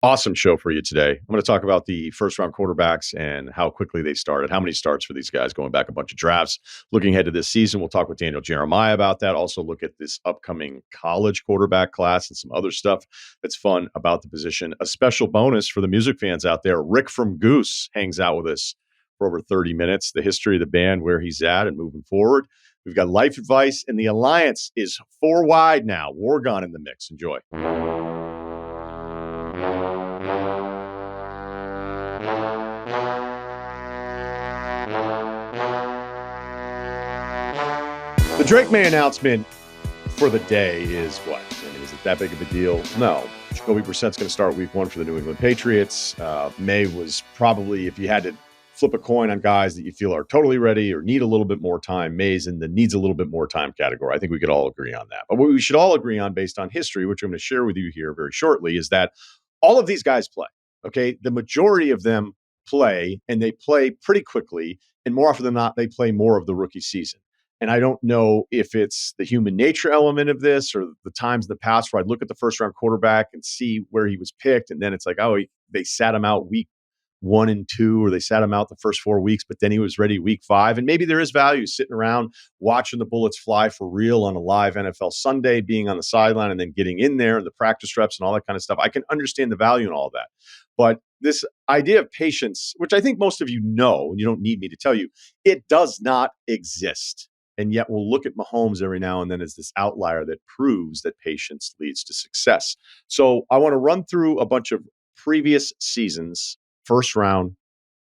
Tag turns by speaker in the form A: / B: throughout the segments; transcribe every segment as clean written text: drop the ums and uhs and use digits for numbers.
A: Awesome show for you today. I'm going to talk about the first round quarterbacks and how quickly they started, how many starts for these guys going back a bunch of drafts. Looking ahead to this season, we'll talk with Daniel Jeremiah about that. Also, look at this upcoming college quarterback class and some other stuff that's fun about the position. A special bonus for the music fans out there: Rick from Goose hangs out with us for over 30 minutes. The history of the band, where he's at, and moving forward. We've got life advice, and the alliance is four wide now. Wargon in the mix. Enjoy. The Drake May announcement for the day is what? I mean, is it that big of a deal? No. Jacoby Brissett's going to start week one for the New England Patriots. May was probably, if you had to flip a coin on guys that you feel are totally ready or need a little bit more time, May's in the needs a little bit more time category. I think we could all agree on that. But what we should all agree on based on history, which I'm going to share with you here very shortly, is that all of these guys play. Okay. The majority of them play, and they play pretty quickly. And more often than not, they play more of the rookie season. And I don't know if it's the human nature element of this or the times in the past where I'd look at the first round quarterback and see where he was picked. And then it's like, oh, they sat him out week 1 and 2, or they sat him out the first 4 weeks, but then he was ready week 5. And maybe there is value sitting around watching the bullets fly for real on a live NFL Sunday, being on the sideline and then getting in there and the practice reps and all that kind of stuff. I can understand the value in all of that. But this idea of patience, which I think most of you know, and you don't need me to tell you, it does not exist. And yet we'll look at Mahomes every now and then as this outlier that proves that patience leads to success. So I want to run through a bunch of previous seasons, first round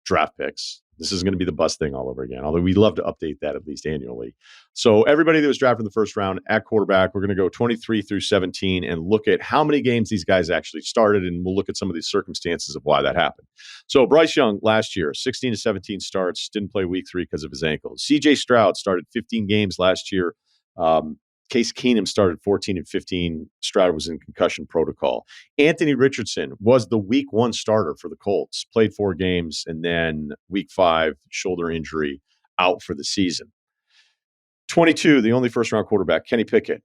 A: draft picks. This is going to be the bus thing all over again, although we love to update that at least annually. So everybody that was drafted in the first round at quarterback, we're going to go 23 through 17 and look at how many games these guys actually started, and we'll look at some of these circumstances of why that happened. So Bryce Young last year, 16 to 17 starts, didn't play week 3 because of his ankle. CJ Stroud started 15 games last year. Case Keenum started 14 and 15. Stroud was in concussion protocol. Anthony Richardson was the week 1 starter for the Colts, played 4 games, and then week 5, shoulder injury, out for the season. 22, the only first-round quarterback, Kenny Pickett,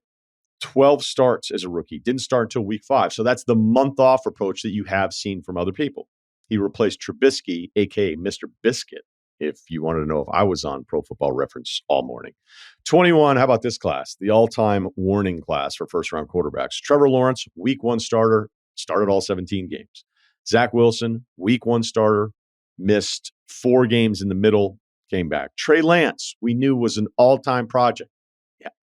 A: 12 starts as a rookie, didn't start until week 5. So that's the month-off approach that you have seen from other people. He replaced Trubisky, a.k.a. Mr. Biscuit, if you wanted to know if I was on Pro Football Reference all morning. 21, how about this class? The all-time warning class for first-round quarterbacks. Trevor Lawrence, week 1 starter, started all 17 games. Zach Wilson, week 1 starter, missed 4 games in the middle, came back. Trey Lance, we knew was an all-time project.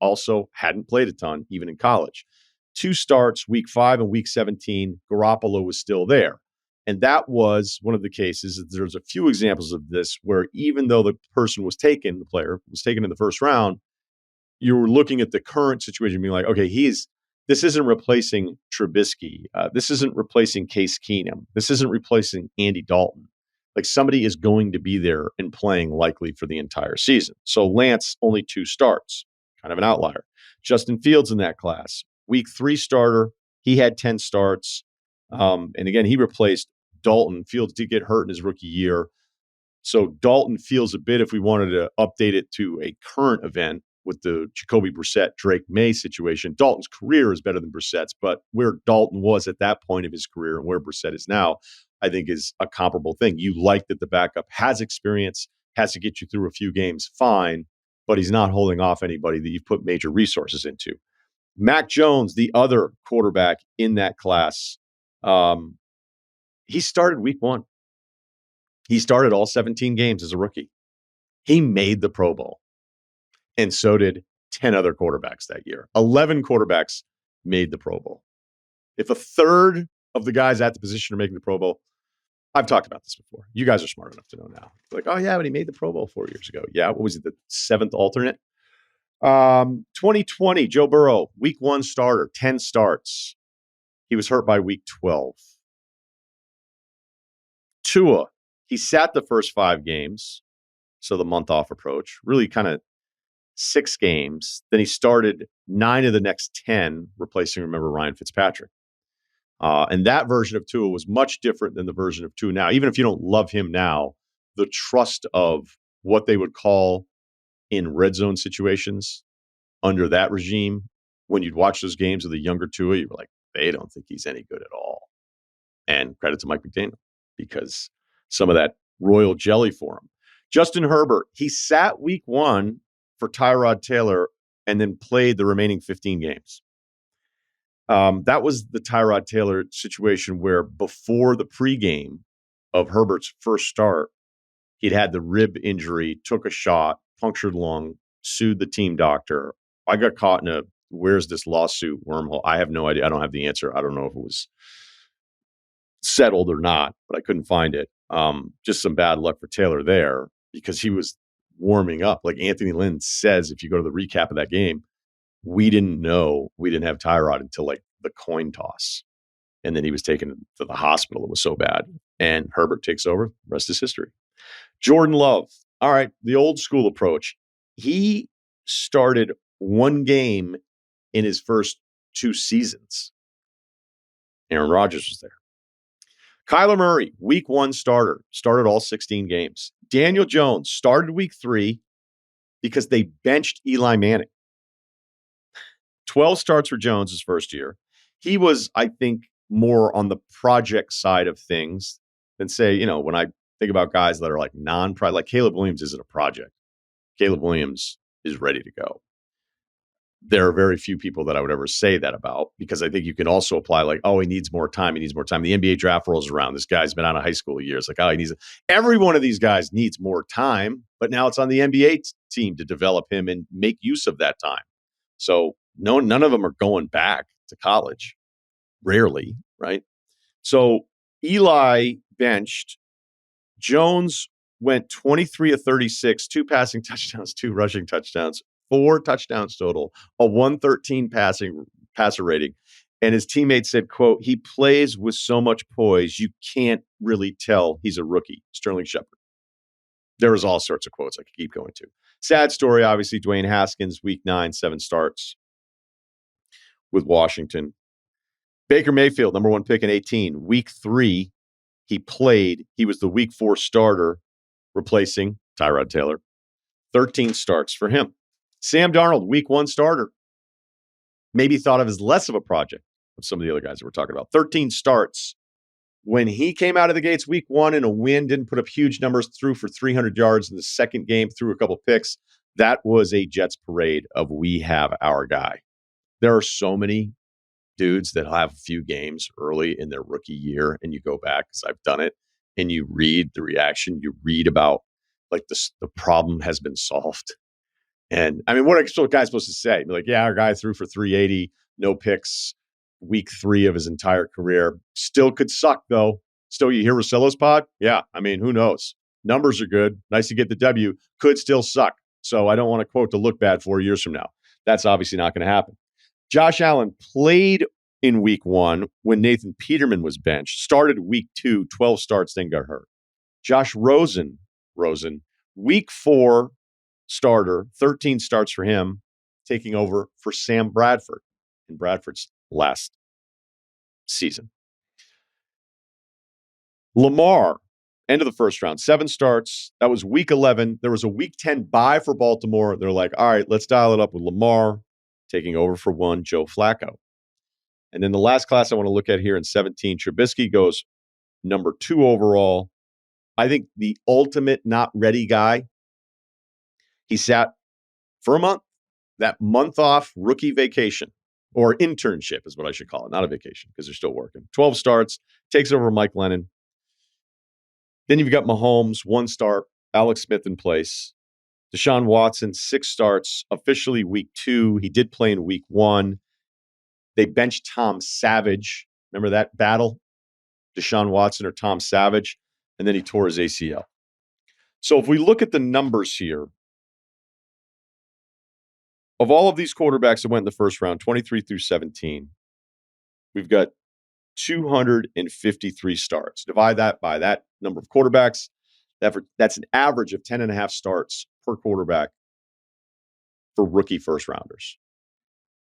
A: Also hadn't played a ton, even in college. 2 starts, week 5 and week 17. Garoppolo was still there. And that was one of the cases. There's a few examples of this where even though the person was taken, the player was taken in the first round, you were looking at the current situation being like, okay, this isn't replacing Trubisky. This isn't replacing Case Keenum. This isn't replacing Andy Dalton. Like, somebody is going to be there and playing likely for the entire season. So Lance, only 2 starts, kind of an outlier. Justin Fields in that class, week 3 starter. He had 10 starts. And again, he replaced Dalton. Fields did get hurt in his rookie year. So Dalton feels a bit, if we wanted to update it to a current event with the Jacoby Brissett, Drake May situation, Dalton's career is better than Brissett's, but where Dalton was at that point of his career and where Brissett is now, I think is a comparable thing. You like that the backup has experience, has to get you through a few games, fine, but he's not holding off anybody that you've put major resources into. Mac Jones, the other quarterback in that class, he started week 1. He started all 17 games as a rookie. He made the Pro Bowl. And so did 10 other quarterbacks that year. 11 quarterbacks made the Pro Bowl. If a third of the guys at the position are making the Pro Bowl, I've talked about this before. You guys are smart enough to know now. Like, oh yeah, but he made the Pro Bowl 4 years ago. Yeah, what was it, the 7th alternate? 2020, Joe Burrow, week 1 starter, 10 starts. He was hurt by week 12. Tua, he sat the first 5 games, so the month-off approach, really kind of 6 games. Then he started 9 of the next 10, replacing, remember, Ryan Fitzpatrick. And that version of Tua was much different than the version of Tua now. Even if you don't love him now, the trust of what they would call in red zone situations under that regime, when you'd watch those games of the younger Tua, you were like, they don't think he's any good at all. And credit to Mike McDaniel because some of that royal jelly for him. Justin Herbert, he sat week 1 for Tyrod Taylor and then played the remaining 15 games. That was the Tyrod Taylor situation where before the pregame of Herbert's first start, he'd had the rib injury, took a shot, punctured lung, sued the team doctor. I got caught in where's this lawsuit wormhole? I have no idea. I don't have the answer. I don't know if it was settled or not, but I couldn't find it. Just some bad luck for Taylor there because he was warming up. Like Anthony Lynn says, if you go to the recap of that game, we didn't have Tyrod until like the coin toss. And then he was taken to the hospital. It was so bad. And Herbert takes over. Rest is history. Jordan Love. All right. The old school approach. He started one game in his first 2 seasons. Aaron Rodgers was there. Kyler Murray, week 1 starter, started all 16 games. Daniel Jones started week 3 because they benched Eli Manning. 12 starts for Jones his first year. He was, I think, more on the project side of things than say, when I think about guys that are like non-project, like Caleb Williams isn't a project. Caleb Williams is ready to go. There are very few people that I would ever say that about because I think you can also apply like, oh, he needs more time. He needs more time. The NBA draft rolls around. This guy's been out of high school a year. It's like, oh, every one of these guys needs more time, but now it's on the NBA team to develop him and make use of that time. So none of them are going back to college. Rarely, right? So Eli benched. Jones went 23 of 36, 2 passing touchdowns, 2 rushing touchdowns, 4 touchdowns total, a 113 passer rating. And his teammates said, quote, he plays with so much poise, you can't really tell he's a rookie. Sterling Shepard. There was all sorts of quotes I could keep going to. Sad story, obviously, Dwayne Haskins, week 9, 7 starts with Washington. Baker Mayfield, number 1 pick in 18. Week 3, he played. He was the week 4 starter, replacing Tyrod Taylor. 13 starts for him. Sam Darnold, week 1 starter. Maybe thought of as less of a project of some of the other guys that we're talking about. 13 starts. When he came out of the gates week 1 in a win, didn't put up huge numbers, threw for 300 yards in the second game, threw a couple picks. That was a Jets parade of we have our guy. There are so many dudes that have a few games early in their rookie year, and you go back, because I've done it, and you read the reaction, you read about like the problem has been solved. And I mean, what are a guy supposed to say? Be like, yeah, our guy threw for 380, no picks, week 3 of his entire career. Still could suck, though. Still, you hear Russillo's pod? Yeah, I mean, who knows? Numbers are good. Nice to get the W. Could still suck. So I don't want to quote to look bad 4 years from now. That's obviously not going to happen. Josh Allen played in week 1 when Nathan Peterman was benched. Started week 2, 12 starts, then got hurt. Josh Rosen, week 4 starter, 13 starts for him, taking over for Sam Bradford in Bradford's last season. Lamar, end of the first round, 7 starts. That was week 11. There was a week 10 bye for Baltimore. They're like, all right, let's dial it up with Lamar, taking over for one, Joe Flacco. And then the last class I want to look at here in 17, Trubisky goes number 2 overall. I think the ultimate not ready guy. He sat for a month, that month off rookie vacation, or internship is what I should call it, not a vacation because they're still working. 12 starts, takes over Mike Lennon. Then you've got Mahomes, 1 start, Alex Smith in place. Deshaun Watson, 6 starts, officially week 2. He did play in week 1. They benched Tom Savage. Remember that battle? Deshaun Watson or Tom Savage? And then he tore his ACL. So if we look at the numbers here, of all of these quarterbacks that went in the first round, 23 through 17, we've got 253 starts. Divide that by that number of quarterbacks. That's an average of 10.5 starts per quarterback for rookie first rounders.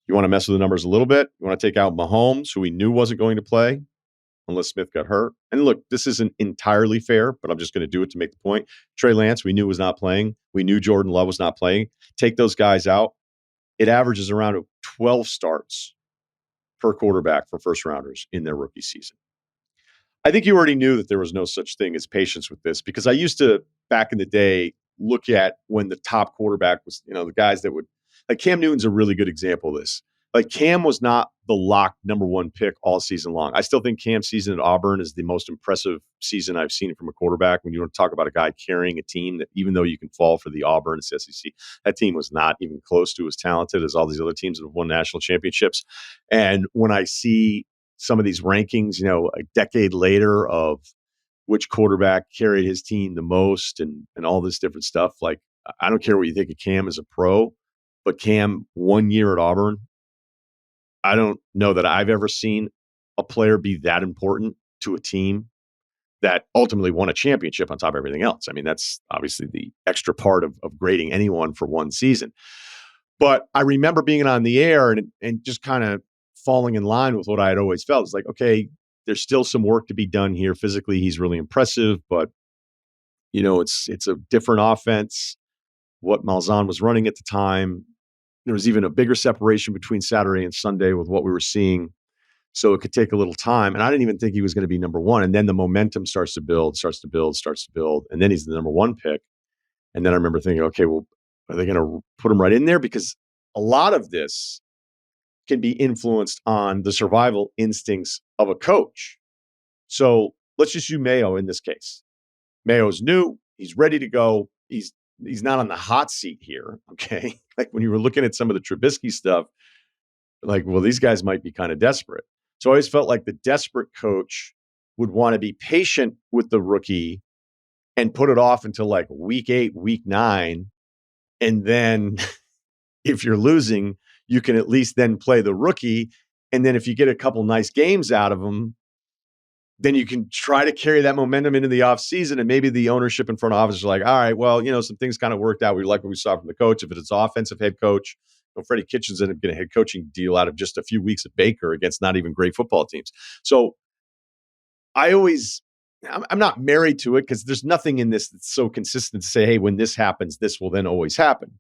A: You want to mess with the numbers a little bit? You want to take out Mahomes, who we knew wasn't going to play unless Smith got hurt. And look, this isn't entirely fair, but I'm just going to do it to make the point. Trey Lance, we knew was not playing. We knew Jordan Love was not playing. Take those guys out. It averages around 12 starts per quarterback for first rounders in their rookie season. I think you already knew that there was no such thing as patience with this, because I used to, back in the day, look at when the top quarterback was, the guys that would, like Cam Newton's a really good example of this. Like Cam was not the locked number one pick all season long. I still think Cam's season at Auburn is the most impressive season I've seen from a quarterback. When you want to talk about a guy carrying a team that, even though you can fall for the Auburn, it's SEC, that team was not even close to as talented as all these other teams that have won national championships. And when I see some of these rankings, a decade later, of which quarterback carried his team the most and all this different stuff, like, I don't care what you think of Cam as a pro, but Cam 1 year at Auburn, I don't know that I've ever seen a player be that important to a team that ultimately won a championship on top of everything else. I mean, that's obviously the extra part of grading anyone for one season. But I remember being on the air and just kind of falling in line with what I had always felt. It's like, okay, there's still some work to be done here. Physically, he's really impressive, but it's a different offense. What Malzahn was running at the time, there was even a bigger separation between Saturday and Sunday with what we were seeing. So it could take a little time. And I didn't even think he was going to be number one. And then the momentum starts to build. And then he's the number one pick. And then I remember thinking, okay, well, are they going to put him right in there? Because a lot of this can be influenced on the survival instincts of a coach. So let's just use Mayo in this case. Mayo's new. He's ready to go. He's not on the hot seat here, okay? Like when you were looking at some of the Trubisky stuff, like, well, these guys might be kind of desperate. So I always felt like the desperate coach would want to be patient with the rookie and put it off until like week 8, week 9. And then if you're losing, you can at least then play the rookie. And then if you get a couple nice games out of him, then you can try to carry that momentum into the offseason. And maybe the ownership and front office are like, all right, well, some things kind of worked out. We like what we saw from the coach. If it's offensive head coach, Freddie Kitchens ended up getting a head coaching deal out of just a few weeks at Baker against not even great football teams. So I'm not married to it because there's nothing in this that's so consistent to say, hey, when this happens, this will then always happen.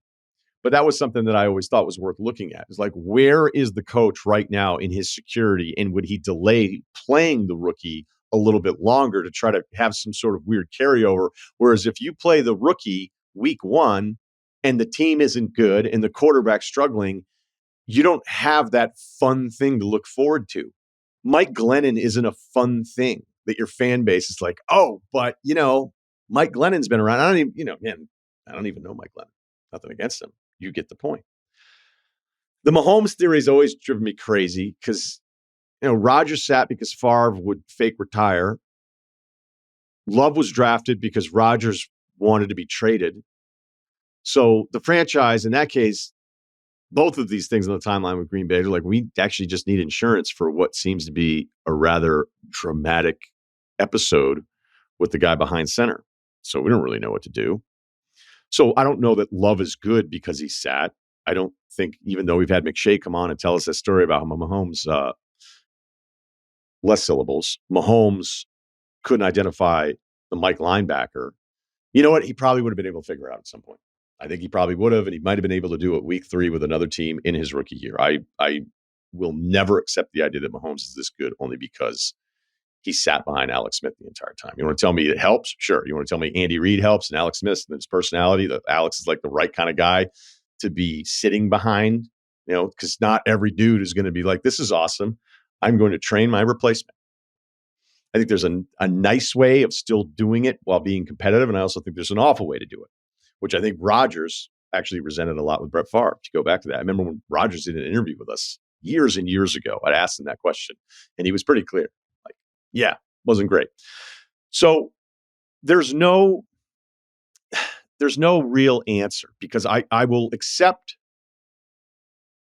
A: But that was something that I always thought was worth looking at. It's like, where is the coach right now in his security? And would he delay playing the rookie a little bit longer to try to have some sort of weird carryover? Whereas if you play the rookie week 1 and the team isn't good and the quarterback's struggling, you don't have that fun thing to look forward to. Mike Glennon isn't a fun thing that your fan base is like, oh, but, Mike Glennon's been around. I don't even know Mike Glennon. Nothing against him. You get the point. The Mahomes theory has always driven me crazy because, Rodgers sat because Favre would fake retire. Love was drafted because Rodgers wanted to be traded. So the franchise, in that case, both of these things on the timeline with Green Bay, they're like, we actually just need insurance for what seems to be a rather dramatic episode with the guy behind center. So we don't really know what to do. So I don't know that Love is good because he sat. I don't think, even though we've had McShay come on and tell us that story about how Mahomes, less syllables, Mahomes couldn't identify the Mike linebacker. You know what? He probably would have been able to figure it out at some point. I think he probably would have, and he might have been able to do it week 3 with another team in his rookie year. I will never accept the idea that Mahomes is this good only because he sat behind Alex Smith the entire time. You want to tell me it helps? Sure. You want to tell me Andy Reid helps and Alex Smith and his personality, that Alex is like the right kind of guy to be sitting behind, because not every dude is going to be like, this is awesome. I'm going to train my replacement. I think there's a nice way of still doing it while being competitive. And I also think there's an awful way to do it, which I think Rodgers actually resented a lot with Brett Favre. To go back to that, I remember when Rodgers did an interview with us years and years ago, I asked him that question and he was pretty clear. Like, yeah, wasn't great. So there's no real answer because I will accept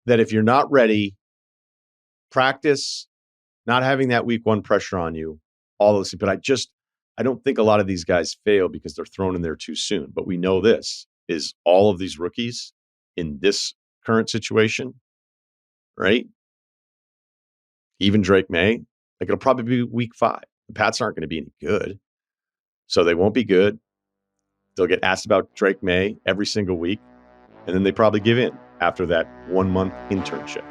A: that if you're not ready, practice, not having that week 1 pressure on you, all those things. But I don't think a lot of these guys fail because they're thrown in there too soon. But we know this is all of these rookies in this current situation, right? Even Drake May, like it'll probably be week 5. The Pats aren't going to be any good. So they won't be good. They'll get asked about Drake May every single week. And then they probably give in after that 1-month internship.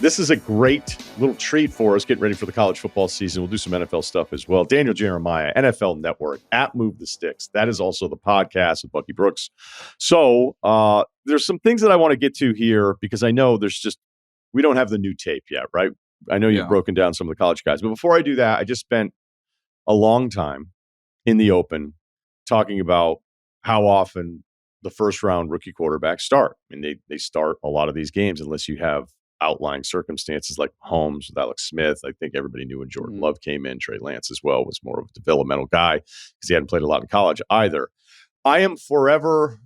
A: This is a great little treat for us, getting ready for the college football season. We'll do some NFL stuff as well. Daniel Jeremiah, NFL Network, at Move the Sticks. That is also the podcast with Bucky Brooks. So there's some things that I want to get to here because I know we don't have the new tape yet, right? I know you've broken down some of the college guys. But before I do that, I just spent a long time in the open talking about how often the first round rookie quarterbacks start. I mean, they start a lot of these games unless you have outlying circumstances like Holmes with Alex Smith. I think everybody knew when Jordan Love came in. Trey Lance as well was more of a developmental guy because he hadn't played a lot in college either. I am forever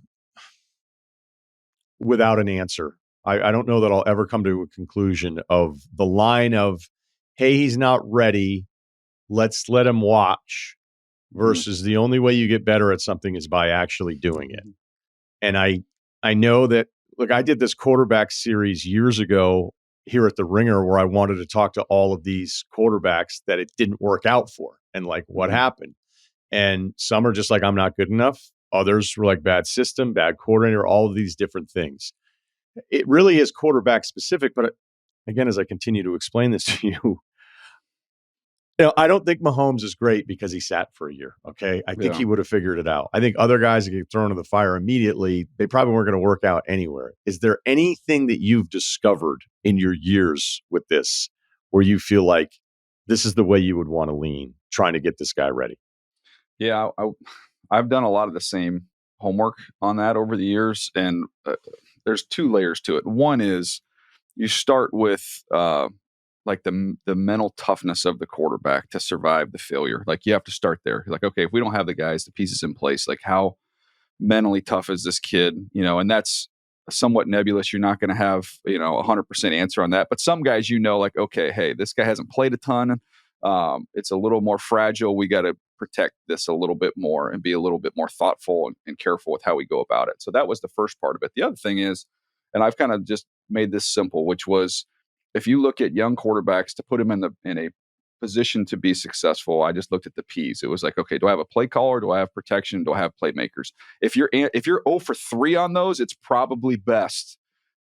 A: without an answer. I don't know that I'll ever come to a conclusion of the line of, hey, he's not ready, let's let him watch, versus the only way you get better at something is by actually doing it. And I know that, look, I did this quarterback series years ago here at the Ringer where I wanted to talk to all of these quarterbacks that it didn't work out for and like what happened. And some are just like, I'm not good enough. Others were like bad system, bad coordinator, all of these different things. It really is quarterback specific. But again, as I continue to explain this to you, I don't think Mahomes is great because he sat for a year. Okay. I think he would have figured it out. I think other guys that get thrown in the fire immediately, they probably weren't going to work out anywhere. Is there anything that you've discovered in your years with this where you feel like this is the way you would want to lean trying to get this guy ready?
B: Yeah. I've done a lot of the same homework on that over the years. And there's two layers to it. One is you start with, like the mental toughness of the quarterback to survive the failure. Like you have to start there. Like, okay, if we don't have the guys, the pieces in place, like how mentally tough is this kid? And that's somewhat nebulous. You're not going to have, 100% answer on that. But some guys, like, okay, hey, this guy hasn't played a ton. It's a little more fragile. We got to protect this a little bit more and be a little bit more thoughtful and careful with how we go about it. So that was the first part of it. The other thing is, and I've kind of just made this simple, which was, if you look at young quarterbacks to put them in a position to be successful, I just looked at the P's. It was like, okay, do I have a play caller? Do I have protection? Do I have playmakers? If you're 0 for 3 on those, it's probably best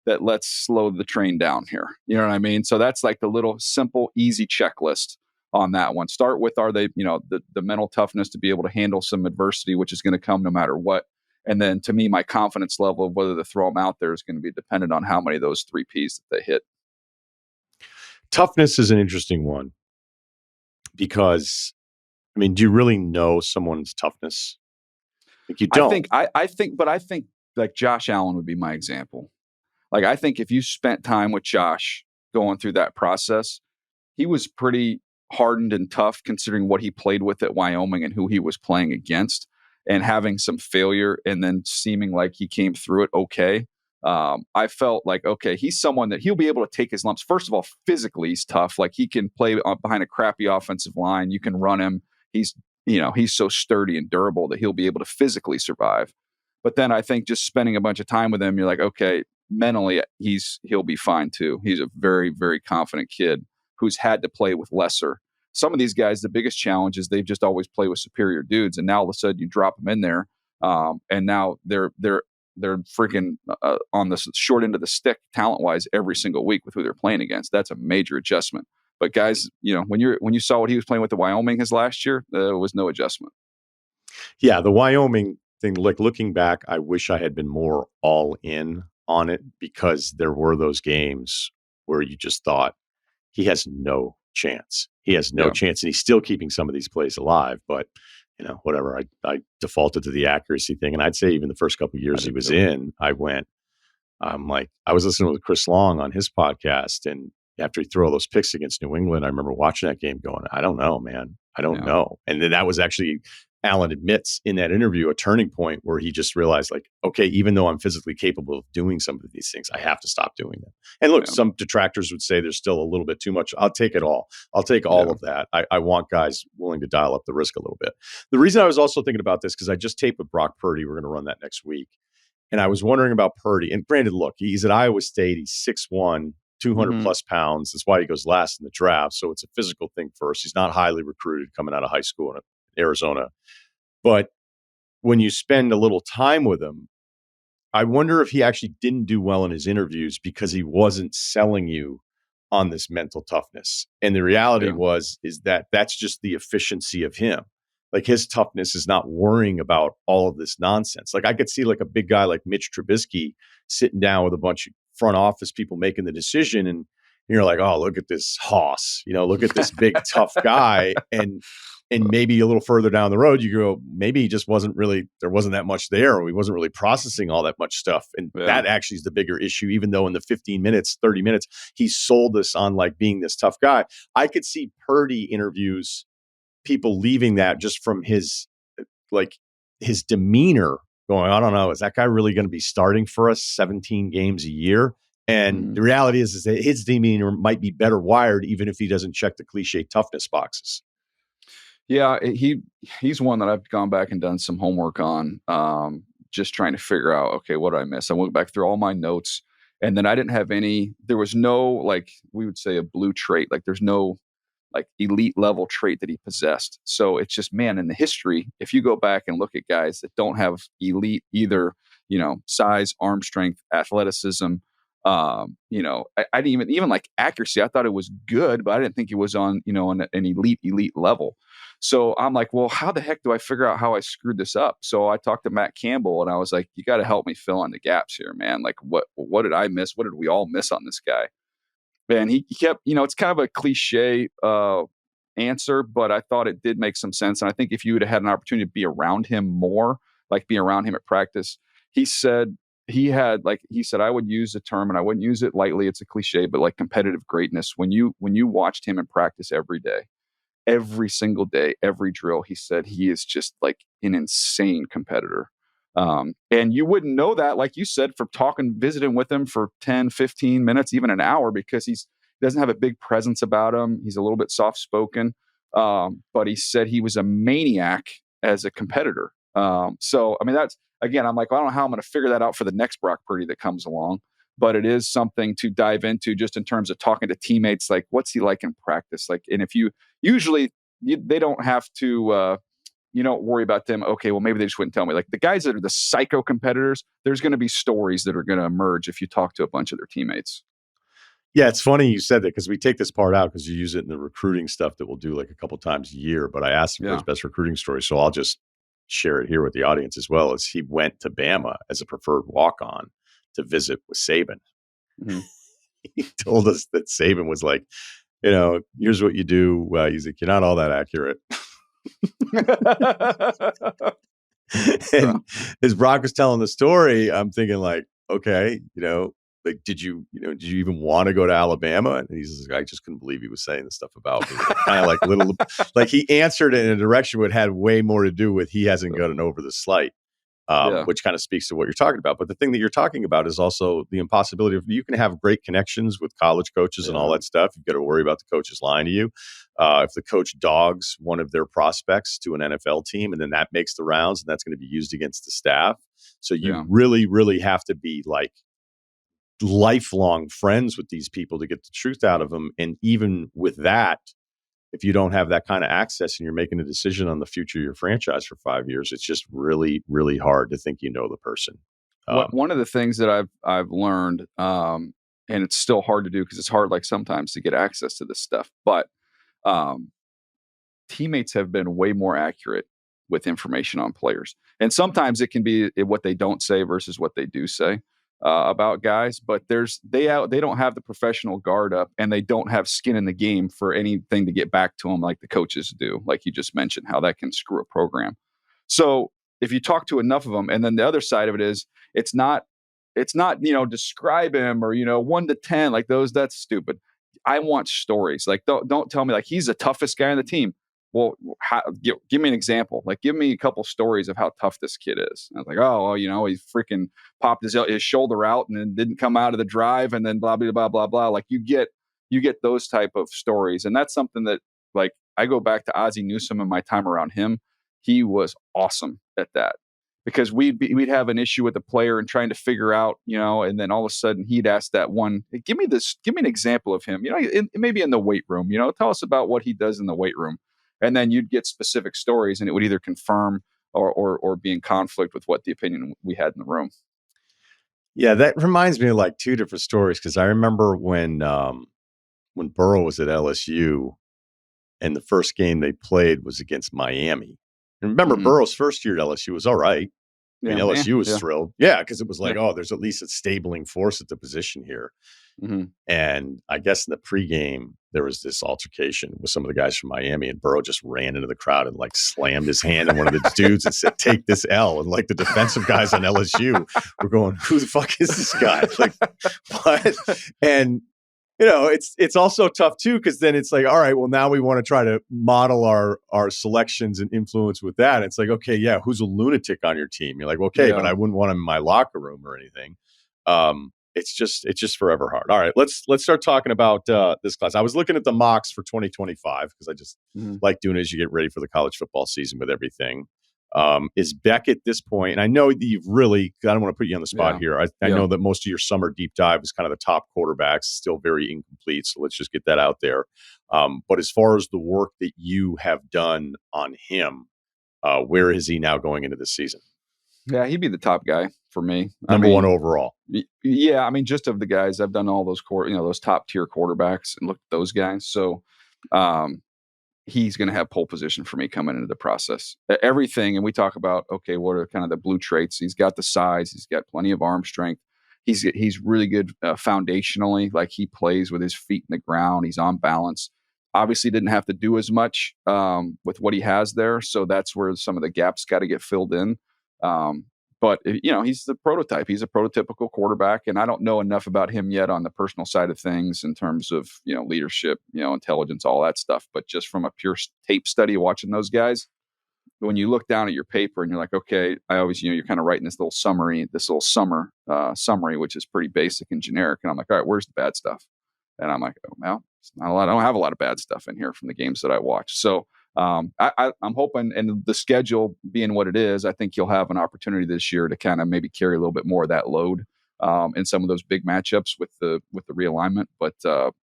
B: that let's slow the train down here. You know what I mean? So that's like the little simple, easy checklist on that one. Start with, are they, the mental toughness to be able to handle some adversity, which is going to come no matter what. And then to me, my confidence level of whether to throw them out there is going to be dependent on how many of those 3 P's that they hit.
A: Toughness is an interesting one because, do you really know someone's toughness? Like you don't.
B: I think like Josh Allen would be my example. Like, I think if you spent time with Josh going through that process, he was pretty hardened and tough considering what he played with at Wyoming and who he was playing against, and having some failure and then seeming like he came through it okay. I felt like, okay, he's someone that he'll be able to take his lumps. First of all, physically, he's tough. Like he can play behind a crappy offensive line. You can run him. He's so sturdy and durable that he'll be able to physically survive. But then I think just spending a bunch of time with him, you're like, okay, mentally, he'll be fine too. He's a very, very confident kid who's had to play with lesser. Some of these guys, the biggest challenge is they've just always played with superior dudes. And now all of a sudden you drop them in there. And now they're freaking on the short end of the stick talent-wise every single week with who they're playing against. That's a major adjustment. But guys, when you saw what he was playing with the Wyoming his last year, there was no adjustment.
A: Yeah, the Wyoming thing, like looking back, I wish I had been more all in on it because there were those games where you just thought he has no chance. He has no chance, and he's still keeping some of these plays alive. But whatever. I defaulted to the accuracy thing. And I'd say even the first couple of years he was in, I was listening to Chris Long on his podcast. And after he threw all those picks against New England, I remember watching that game going, I don't know, man. I don't know. And then that was actually, Allen admits in that interview, a turning point where he just realized, like, okay, even though I'm physically capable of doing some of these things, I have to stop doing them. And look, some detractors would say there's still a little bit too much. I'll take it all. I'll take all of that. I want guys willing to dial up the risk a little bit. The reason I was also thinking about this, because I just taped with Brock Purdy. We're going to run that next week. And I was wondering about Purdy. And granted, look, he's at Iowa State. He's 6'1", 200 plus pounds. That's why he goes last in the draft. So it's a physical thing first. He's not highly recruited coming out of high school in Arizona. But when you spend a little time with him, I wonder if he actually didn't do well in his interviews because he wasn't selling you on this mental toughness. And the reality is that that's just the efficiency of him. Like his toughness is not worrying about all of this nonsense. Like I could see like a big guy like Mitch Trubisky sitting down with a bunch of front office people making the decision, and you're like, oh, look at this hoss, look at this big tough guy. And maybe a little further down the road, you go, maybe he just there wasn't that much there, or he wasn't really processing all that much stuff. And that actually is the bigger issue, even though in the 15 minutes, 30 minutes, he sold us on like being this tough guy. I could see Purdy interviews, people leaving that just from his demeanor going, I don't know, is that guy really going to be starting for us 17 games a year? And the reality is that his demeanor might be better wired, even if he doesn't check the cliche toughness boxes.
B: Yeah, he's one that I've gone back and done some homework on, just trying to figure out, okay, what did I miss? I went back through all my notes, and then I didn't have there was no, like we would say, a blue trait. Like there's no like elite level trait that he possessed. So it's just, man, in the history, if you go back and look at guys that don't have elite either, size, arm strength, athleticism, I didn't even like accuracy. I thought it was good, but I didn't think it was on, an elite level. So I'm like, well, how the heck do I figure out how I screwed this up? So I talked to Matt Campbell, and I was like, you got to help me fill in the gaps here, man. Like what did I miss? What did we all miss on this guy? And he kept, it's kind of a cliche answer, but I thought it did make some sense. And I think if you would have had an opportunity to be around him more, like be around him at practice, he said, I would use the term, and I wouldn't use it lightly, it's a cliche, but like competitive greatness. When you watched him in practice every day, every single day, every drill, he said he is just like an insane competitor. And you wouldn't know that, like you said, from visiting with him for 10, 15 minutes, even an hour, because he doesn't have a big presence about him. He's a little bit soft spoken. But he said he was a maniac as a competitor. So, I mean, that's, again, I'm like, well, I don't know how I'm going to figure that out for the next Brock Purdy that comes along, but it is something to dive into just in terms of talking to teammates. Like, what's he like in practice? Like, and if they don't have to, you don't worry about them. Okay, well, maybe they just wouldn't tell me. Like the guys that are the psycho competitors, there's going to be stories that are going to emerge if you talk to a bunch of their teammates.
A: Yeah, it's funny you said that, because we take this part out because you use it in the recruiting stuff that we'll do like a couple times a year. But I asked him for his best recruiting story, so I'll just share it here with the audience as well. As he went to Bama as a preferred walk-on to visit with Saban. Mm-hmm. He told us that Saban was like, here's what you do. He's like, you're not all that accurate. And as Brock was telling the story, I'm thinking like, okay, like, did you even want to go to Alabama? And he's like, I just couldn't believe he was saying this stuff about me. Kind of like like he answered it in a direction that had way more to do with he hasn't gotten over the slight, which kind of speaks to what you're talking about. But the thing that you're talking about is also the impossibility of, you can have great connections with college coaches and all that stuff. You've got to worry about the coaches lying to you. If the coach dogs one of their prospects to an NFL team, and then that makes the rounds, and that's going to be used against the staff. So you really, really have to be like lifelong friends with these people to get the truth out of them. And even with that, if you don't have that kind of access and you're making a decision on the future of your franchise for 5 years, it's just really, really hard to think you know the person.
B: One of the things that I've learned, and it's still hard to do because it's hard, like sometimes, to get access to this stuff, but teammates have been way more accurate with information on players. And sometimes it can be what they don't say versus what they do say about guys, but they don't have the professional guard up, and they don't have skin in the game for anything to get back to them like the coaches do, like you just mentioned, how that can screw a program. So if you talk to enough of them, and then the other side of it is, it's not, describe him or, 1 to 10, like those, that's stupid. I want stories. Like, don't tell me like he's the toughest guy on the team. Well, give me an example. Like, give me a couple stories of how tough this kid is. And I was like, oh, well, he freaking popped his shoulder out and then didn't come out of the drive, and then blah, blah, blah, blah, blah. Like you get those type of stories. And that's something that, like, I go back to Ozzie Newsome and my time around him. He was awesome at that, because we'd have an issue with a player and trying to figure out, and then all of a sudden he'd ask that one, hey, give me an example of him, maybe in the weight room, tell us about what he does in the weight room. And then you'd get specific stories, and it would either confirm or be in conflict with what the opinion we had in the room.
A: Yeah, that reminds me of like two different stories, because I remember when when Burrow was at LSU, and the first game they played was against Miami. And remember, Burrow's first year at LSU was all right. I mean, LSU was thrilled. Yeah, because it was like, oh, there's at least a stabling force at the position here. And I guess in the pregame, there was this altercation with some of the guys from Miami, and Burrow just ran into the crowd and like slammed his hand on one of the dudes and said, "Take this L." And like the defensive guys on LSU were going, "Who the fuck is this guy?" Like, what? And it's also tough too, because then it's like, all right, well, now we want to try to model our selections and influence with that. It's like, okay, yeah, who's a lunatic on your team? You're like, okay, but I wouldn't want him in my locker room or anything. It's just forever hard. All right, let's start talking about this class. I was looking at the mocks for 2025 because I just like doing it as you get ready for the college football season with everything. Is Beck at this point, and I know that you've really, I don't want to put you on the spot here. I know that most of your summer deep dive is kind of the top quarterbacks, still very incomplete. So let's just get that out there. But as far as the work that you have done on him, where is he now going into this season?
B: Yeah, he'd be the top guy for me.
A: Number one overall.
B: Yeah, I mean, just of the guys, I've done all those those top tier quarterbacks and looked at those guys. So he's going to have pole position for me coming into the process. Everything, and we talk about, okay, what are kind of the blue traits? He's got the size. He's got plenty of arm strength. He's really good foundationally. Like he plays with his feet in the ground. He's on balance. Obviously didn't have to do as much with what he has there. So that's where some of the gaps got to get filled in. But he's the prototype. He's a prototypical quarterback, and I don't know enough about him yet on the personal side of things in terms of leadership, intelligence, all that stuff. But just from a pure tape study, watching those guys, when you look down at your paper and you're like, okay, I always you're kind of writing this little summary, which is pretty basic and generic, and I'm like, all right, where's the bad stuff? And I'm like, oh, well, it's not a lot. I don't have a lot of bad stuff in here from the games that I watch. So I'm hoping, and the schedule being what it is, I think you'll have an opportunity this year to kind of maybe carry a little bit more of that load in some of those big matchups with the realignment. But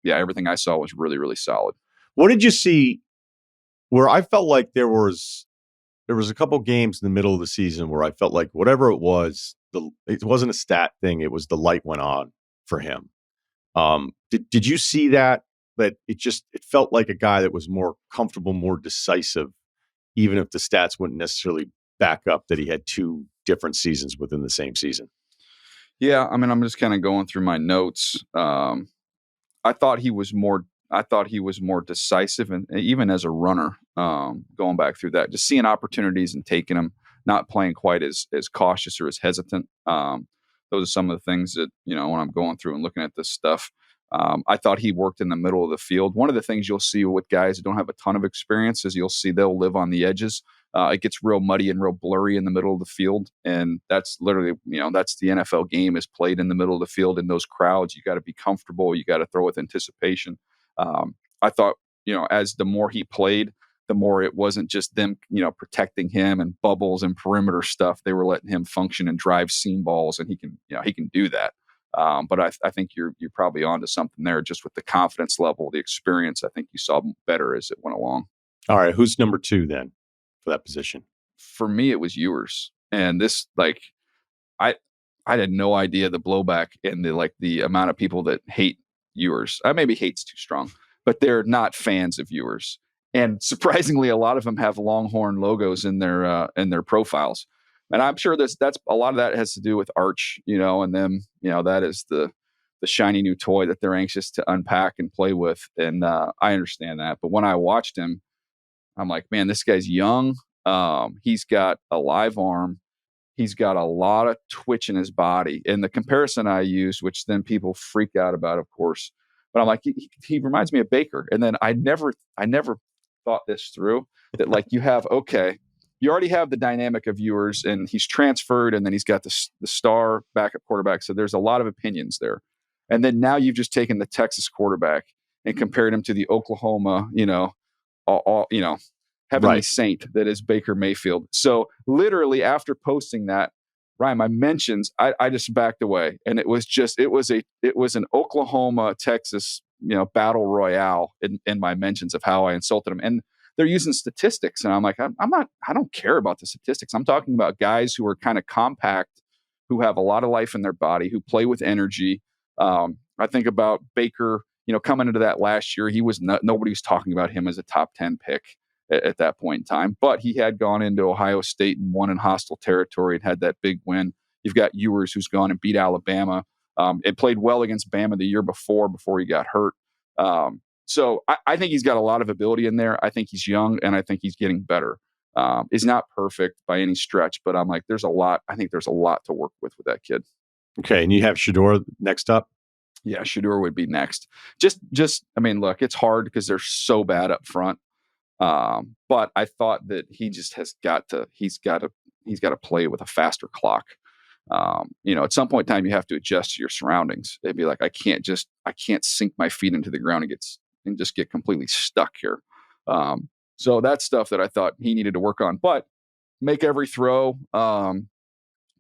B: everything I saw was really, really solid.
A: What did you see where I felt like there was a couple games in the middle of the season where I felt like whatever it was, it wasn't a stat thing. It was the light went on for him. Did you see that? But it felt like a guy that was more comfortable, more decisive, even if the stats wouldn't necessarily back up that he had two different seasons within the same season.
B: Yeah, I mean, I'm just kind of going through my notes. I thought he was more decisive, and even as a runner, going back through that, just seeing opportunities and taking them, not playing quite as cautious or as hesitant. Those are some of the things that when I'm going through and looking at this stuff. I thought he worked in the middle of the field. One of the things you'll see with guys that don't have a ton of experience is you'll see they'll live on the edges. It gets real muddy and real blurry in the middle of the field. And that's literally, that's the NFL game is played in the middle of the field in those crowds. You got to be comfortable. You got to throw with anticipation. I thought, as the more he played, the more it wasn't just them, protecting him and bubbles and perimeter stuff. They were letting him function and drive seam balls, and he can do that. But I think you're probably onto something there, just with the confidence level, the experience. I think you saw better as it went along.
A: All right, who's number two then for that position?
B: For me, it was Ewers, and this I had no idea the blowback and the amount of people that hate Ewers. Maybe hate's too strong, but they're not fans of Ewers. And surprisingly, a lot of them have Longhorn logos in their profiles. And I'm sure that's a lot of that has to do with Arch, and them, that is the shiny new toy that they're anxious to unpack and play with. And I understand that. But when I watched him, I'm like, man, this guy's young. He's got a live arm. He's got a lot of twitch in his body. And the comparison I used, which then people freak out about, of course, but I'm like, he reminds me of Baker. And then I never thought this through, that you already have the dynamic of Ewers, and he's transferred, and then he's got the star backup quarterback. So there's a lot of opinions there. And then now you've just taken the Texas quarterback and compared him to the Oklahoma, heavenly saint that is Baker Mayfield. So literally after posting that, Ryan, my mentions, I just backed away, and it was an Oklahoma Texas, battle royale in my mentions of how I insulted him. And they're using statistics, and I'm like, I don't care about the statistics. I'm talking about guys who are kind of compact, who have a lot of life in their body, who play with energy. I think about Baker coming into that last year, nobody was talking about him as a top 10 pick at that point in time. But he had gone into Ohio State and won in hostile territory and had that big win. You've got Ewers, who's gone and beat Alabama. It played well against Bama the year before he got hurt. So I think he's got a lot of ability in there. I think he's young, and I think he's getting better. He's not perfect by any stretch, but I'm like, I think there's a lot to work with that kid.
A: Okay, and you have Shedeur next up?
B: Yeah, Shedeur would be next. I mean, look, it's hard because they're so bad up front. But I thought that he's got to play with a faster clock. At some point in time, you have to adjust to your surroundings. It'd be like, I can't sink my feet into the ground and just get completely stuck here. So that's stuff that I thought he needed to work on, but make every throw,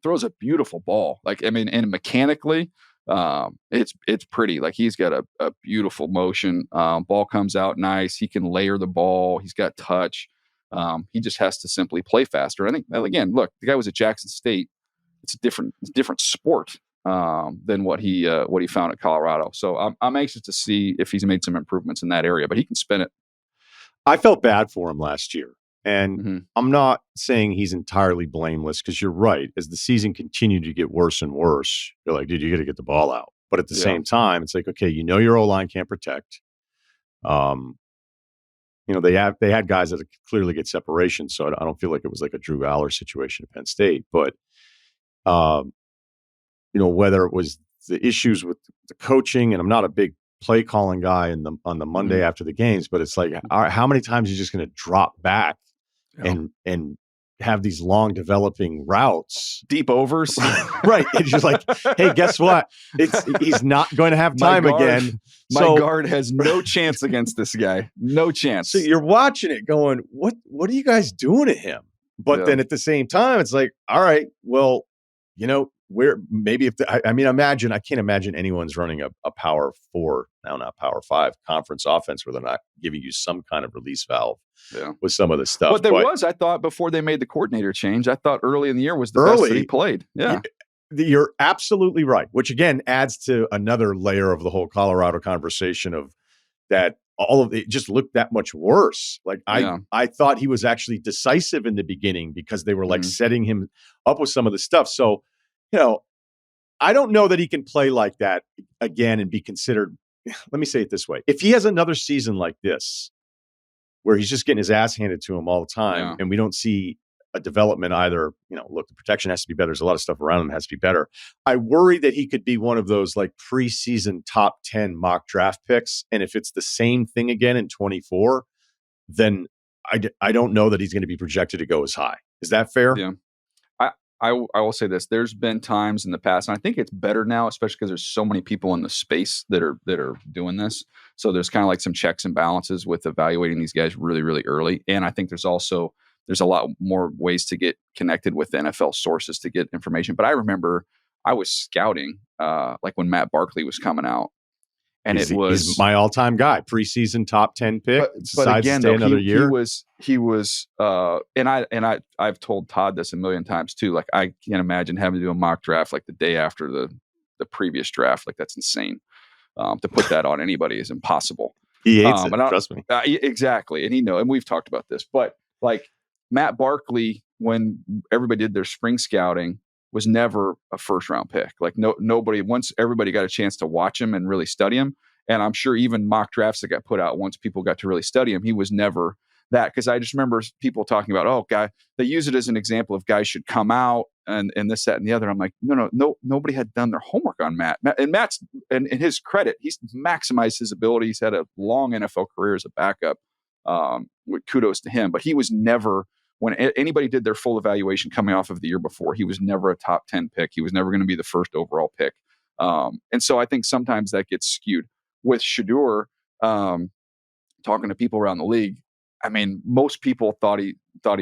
B: throws a beautiful ball. And mechanically, it's pretty. Like, he's got a beautiful motion. Ball comes out nice. He can layer the ball. He's got touch. He just has to simply play faster. I think, again, look, the guy was at Jackson State. It's a different sport than what he found at Colorado. So I'm anxious to see if he's made some improvements in that area, but he can spin it.
A: I felt bad for him last year. And I'm not saying he's entirely blameless, because you're right. As the season continued to get worse and worse, you're like, dude, you got to get the ball out. But at the same time, it's like, okay, your O-line can't protect. They had guys that could clearly get separation. So I don't feel like it was like a Drew Aller situation at Penn State. But, whether it was the issues with the coaching, and I'm not a big play calling guy on the Monday after the games, but it's like, how many times are you just going to drop back and have these long developing routes,
B: deep overs,
A: right? It's just like, hey, guess what? He's not going to have time again.
B: My guard has no chance against this guy. No chance.
A: So you're watching it going, what are you guys doing to him? But then at the same time, it's like, all right, well, where maybe imagine, I can't imagine anyone's running a power 4, now not power 5 conference offense where they're not giving you some kind of release valve with some of the stuff.
B: But there was, I thought, before they made the coordinator change, I thought early in the year was the best that he played. Yeah.
A: You're absolutely right, which again adds to another layer of the whole Colorado conversation of that all of it just looked that much worse. Like I thought he was actually decisive in the beginning because they were like setting him up with some of the stuff. So, I don't know that he can play like that again and be considered. Let me say it this way. If he has another season like this, where he's just getting his ass handed to him all the time, and we don't see a development either, look, the protection has to be better. There's a lot of stuff around him that has to be better. I worry that he could be one of those like preseason top 10 mock draft picks. And if it's the same thing again in 24, then I don't know that he's going to be projected to go as high. Is that fair?
B: Yeah. I will say this. There's been times in the past, and I think it's better now, especially because there's so many people in the space that are doing this. So there's kind of like some checks and balances with evaluating these guys really, really early. And I think there's a lot more ways to get connected with NFL sources to get information. But I remember I was scouting like when Matt Barkley was coming out. And he's my all-time guy, preseason top 10 pick. But again, though, he was, and I've told Todd this a million times too. Like, I can't imagine having to do a mock draft like the day after the previous draft. Like, that's insane. To put that on anybody is impossible.
A: He hates it. Trust me.
B: Exactly, and we've talked about this. But like Matt Barkley, when everybody did their spring scouting, was never a first round pick. Like nobody, once everybody got a chance to watch him and really study him. And I'm sure even mock drafts that got put out, once people got to really study him, he was never that. Cause I just remember people talking about, they use it as an example of guys should come out and this, that, and the other. I'm like, no, nobody had done their homework on Matt. And Matt's, and in his credit, he's maximized his ability. He's had a long NFL career as a backup. With kudos to him, but he was never, when anybody did their full evaluation coming off of the year before, he was never a top 10 pick. He was never going to be the first overall pick. And so I think sometimes that gets skewed. With Shedeur, talking to people around the league, I mean, most people thought he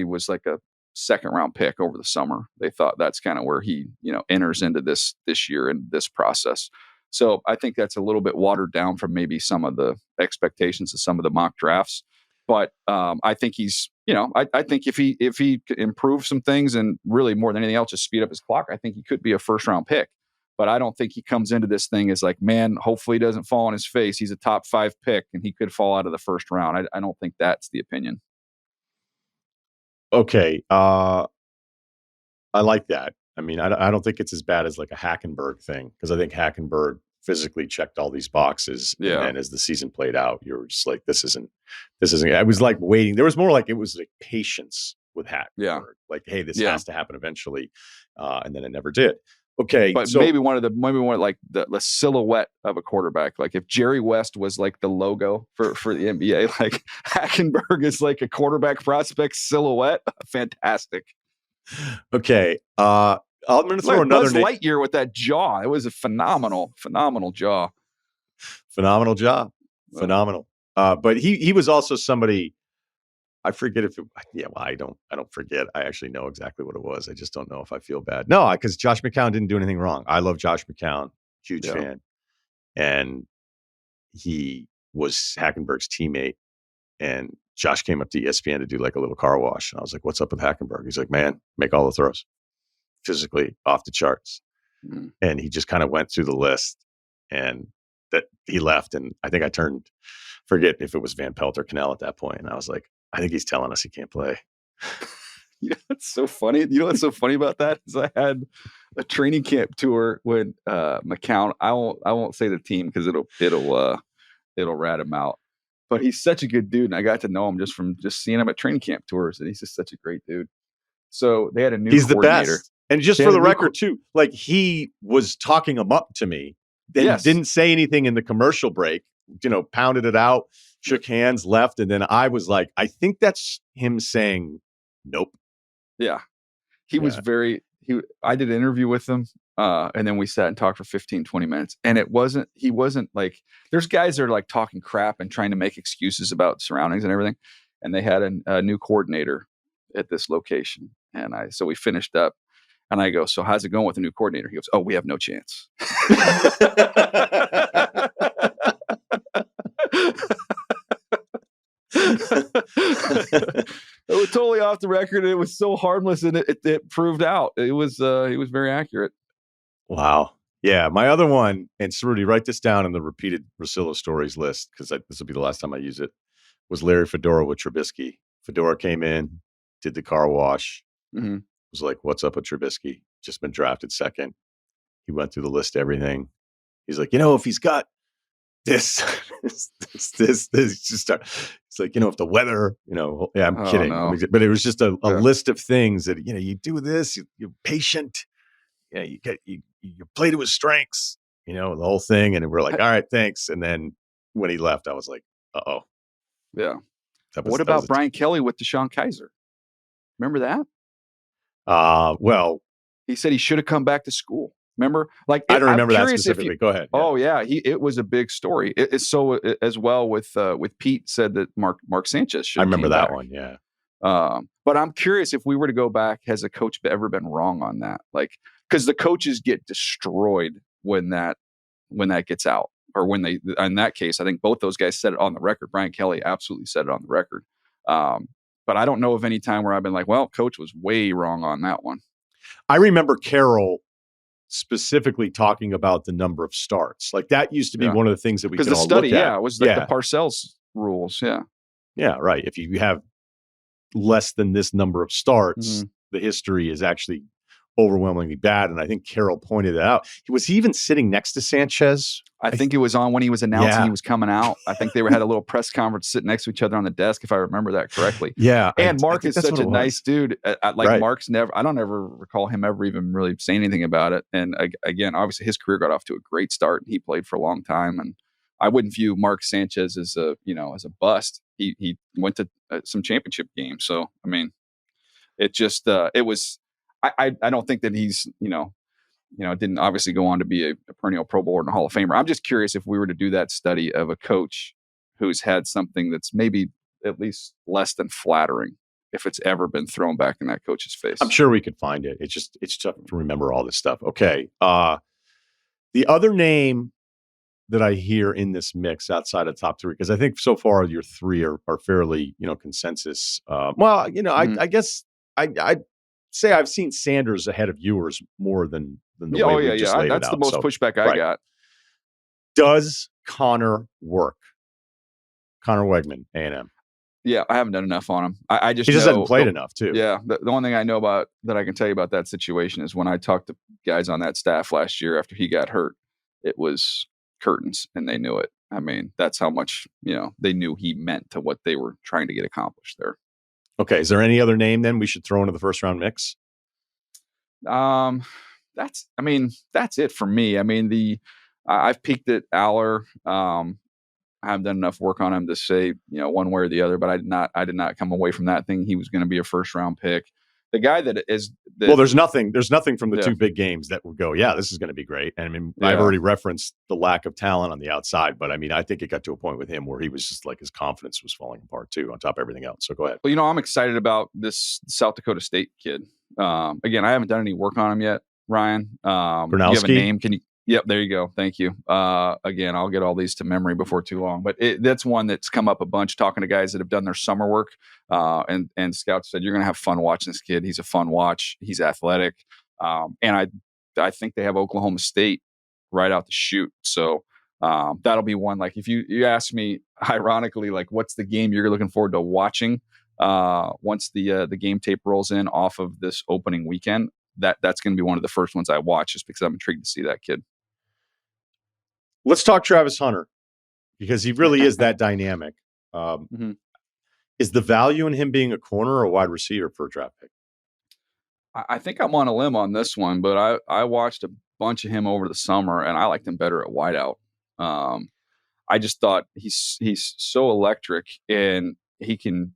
B: was like a second round pick over the summer. They thought that's kind of where he, enters into this year and this process. So I think that's a little bit watered down from maybe some of the expectations of some of the mock drafts. But I think he's, I think if he improves some things and really more than anything else, just speed up his clock, I think he could be a first round pick. But I don't think he comes into this thing as like, man, hopefully he doesn't fall on his face. He's a top 5 pick and he could fall out of the first round. I don't think that's the opinion.
A: Okay. I like that. I mean, I don't think it's as bad as like a Hackenberg thing, because I think Hackenberg physically checked all these boxes.
B: Yeah.
A: And then as the season played out, you were just like, this isn't, I was like waiting. There was more like, it was like patience with Hackenberg.
B: Yeah.
A: Like, hey, this has to happen eventually. And then it never did. Okay.
B: But maybe one like the silhouette of a quarterback. Like if Jerry West was like the logo for the NBA, like Hackenberg is like a quarterback prospect silhouette. Fantastic.
A: Okay. I'm going to throw another
B: Buzz Lightyear with that jaw. It was a phenomenal jaw.
A: Phenomenal jaw. Phenomenal. But he was also somebody, I forget if I don't forget. I actually know exactly what it was. I just don't know if I feel bad. No, because Josh McCown didn't do anything wrong. I love Josh McCown, huge fan. And he was Hackenberg's teammate. And Josh came up to ESPN to do like a little car wash. And I was like, what's up with Hackenberg? He's like, man, make all the throws. Physically off the charts. Mm-hmm. And he just kind of went through the list, and that he left. And I think I forget if it was Van Pelt or Cannell at that point. And I was like, I think he's telling us he can't play.
B: You know, it's so funny. You know what's so funny about that is I had a training camp tour with McCown. I won't say the team because it'll rat him out. But he's such a good dude, and I got to know him just from seeing him at training camp tours, and he's just such a great dude. So they had a new coordinator.
A: The best. And just for the record, too, like he was talking him up to me. Then didn't say anything in the commercial break, pounded it out, shook hands, left. And then I was like, I think that's him saying, nope.
B: Yeah. He was I did an interview with him. And then we sat and talked for 15, 20 minutes. And he wasn't like, there's guys that are like talking crap and trying to make excuses about surroundings and everything. And they had a new coordinator at this location. And so we finished up. And I go, so how's it going with the new coordinator? He goes, oh, we have no chance. It was totally off the record. It was so harmless, and it proved out. He was very accurate.
A: Wow. Yeah. My other one, and Ceruti, write this down in the repeated Russillo stories list, because this will be the last time I use it, was Larry Fedora with Trubisky. Fedora came in, did the car wash. Mm-hmm. Was like, what's up with Trubisky? Just been drafted second. He went through the list, everything. He's like, if he's got this, this, just start. It's like, if the weather, I'm kidding. No. But it was just a list of things that, you do this, you're patient. Yeah, you play to his strengths, the whole thing. And we're like, all right, thanks. And then when he left, I was like, uh-oh.
B: Yeah. What about Brian Kelly with Deshaun Kaiser? Remember that?
A: Well,
B: he said he should have come back to school. Remember? Like,
A: I don't remember that specifically. Go ahead.
B: Yeah. Oh yeah, it was a big story. It's so as well with Pete said that Mark Sanchez should.
A: I remember that
B: back.
A: one. Yeah.
B: But I'm curious if we were to go back, has a coach ever been wrong on that? Like, because the coaches get destroyed when that gets out, or when they. In that case, I think both those guys said it on the record. Brian Kelly absolutely said it on the record. But I don't know of any time where I've been like, well, coach was way wrong on that one.
A: I remember Carroll specifically talking about the number of starts. Like that used to be one of the things that we could all look at.
B: Yeah, it was like the Parcells rules. Yeah.
A: Yeah, right. If you have less than this number of starts, the history is actually overwhelmingly bad. And I think Carroll pointed it out. Was he even sitting next to Sanchez?
B: I think it was on when he was announcing he was coming out. I think they had a little press conference sitting next to each other on the desk, if I remember that correctly.
A: Yeah.
B: And Mark is such a nice dude. Mark's I don't ever recall him ever even really saying anything about it. And again, obviously his career got off to a great start. He played for a long time. And I wouldn't view Mark Sanchez as a bust. He went to some championship games. So, I mean, it just, it was, I don't think that he's, didn't obviously go on to be a perennial Pro Bowler and a Hall of Famer. I'm just curious if we were to do that study of a coach who's had something that's maybe at least less than flattering, if it's ever been thrown back in that coach's face.
A: I'm sure we could find it. It's tough to remember all this stuff. Okay. The other name that I hear in this mix outside of top three, because I think so far your three are fairly, consensus. I guess I'd say I've seen Sanders ahead of yours more than than the way we just laid
B: That's
A: it
B: the
A: out.
B: most pushback I got.
A: Does Connor work? Connor Wegman, A&M.
B: Yeah, I haven't done enough on him. I just
A: he just hasn't played enough too.
B: Yeah, the one thing I know about that I can tell you about that situation is when I talked to guys on that staff last year after he got hurt, it was curtains, and they knew it. I mean, that's how much they knew he meant to what they were trying to get accomplished there.
A: Okay, is there any other name then we should throw into the first round mix?
B: That's it for me. I mean, I've peeked at Aller. I haven't done enough work on him to say, one way or the other, but I did not come away from that thing. He was going to be a first round pick. The guy there's
A: nothing from the two big games that would go, yeah, this is going to be great. And I mean, I've already referenced the lack of talent on the outside, but I mean, I think it got to a point with him where he was just like, his confidence was falling apart too, on top of everything else. So go ahead.
B: Well, I'm excited about this South Dakota State kid. Again, I haven't done any work on him yet, Ryan. Do you have a name? Can you? Yep, there you go. Thank you. Again, I'll get all these to memory before too long, but that's one that's come up a bunch talking to guys that have done their summer work. And scouts said, you're going to have fun watching this kid. He's a fun watch. He's athletic. And I think they have Oklahoma State right out the chute. So that'll be one. Like if you ask me, ironically, like what's the game you're looking forward to watching once the game tape rolls in off of this opening weekend, that's going to be one of the first ones I watch just because I'm intrigued to see that kid.
A: Let's talk Travis Hunter because he really is that dynamic. Is the value in him being a corner or a wide receiver for a draft pick?
B: I think I'm on a limb on this one, but I watched a bunch of him over the summer and I liked him better at wideout. I just thought he's so electric and he can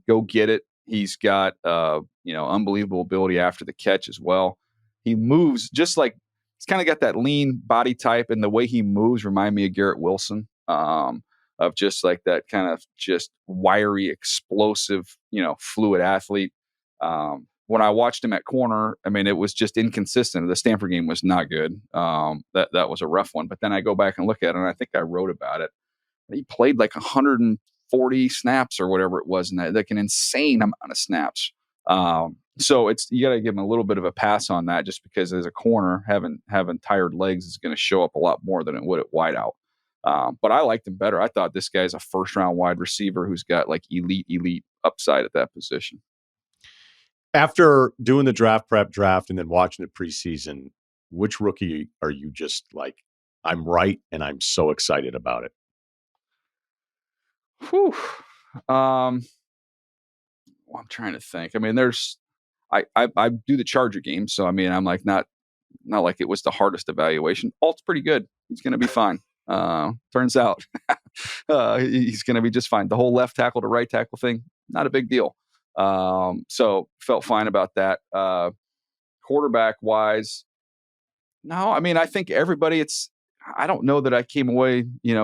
B: go get it. He's got unbelievable ability after the catch as well. He moves just like he's kind of got that lean body type, and the way he moves remind me of Garrett Wilson, of just like that kind of just wiry, explosive, fluid athlete. When I watched him at corner, I mean, it was just inconsistent. The Stanford game was not good. That was a rough one. But then I go back and look at it, and I think I wrote about it. He played like 140 snaps or whatever it was, and like an insane amount of snaps. So you got to give him a little bit of a pass on that, just because as a corner, having tired legs is going to show up a lot more than it would at wideout. But I liked him better. I thought this guy's a first round wide receiver who's got like elite upside at that position.
A: After doing the draft and then watching it preseason, which rookie are you just like, I'm right and I'm so excited about it?
B: Whew. I'm trying to think. I mean, I do the Charger game, so I mean, I'm like not like it was the hardest evaluation. Alt's pretty good. He's going to be fine. Turns out he's going to be just fine. The whole left tackle to right tackle thing, not a big deal. So felt fine about that. Quarterback wise, no, I mean, I think everybody. I don't know that I came away,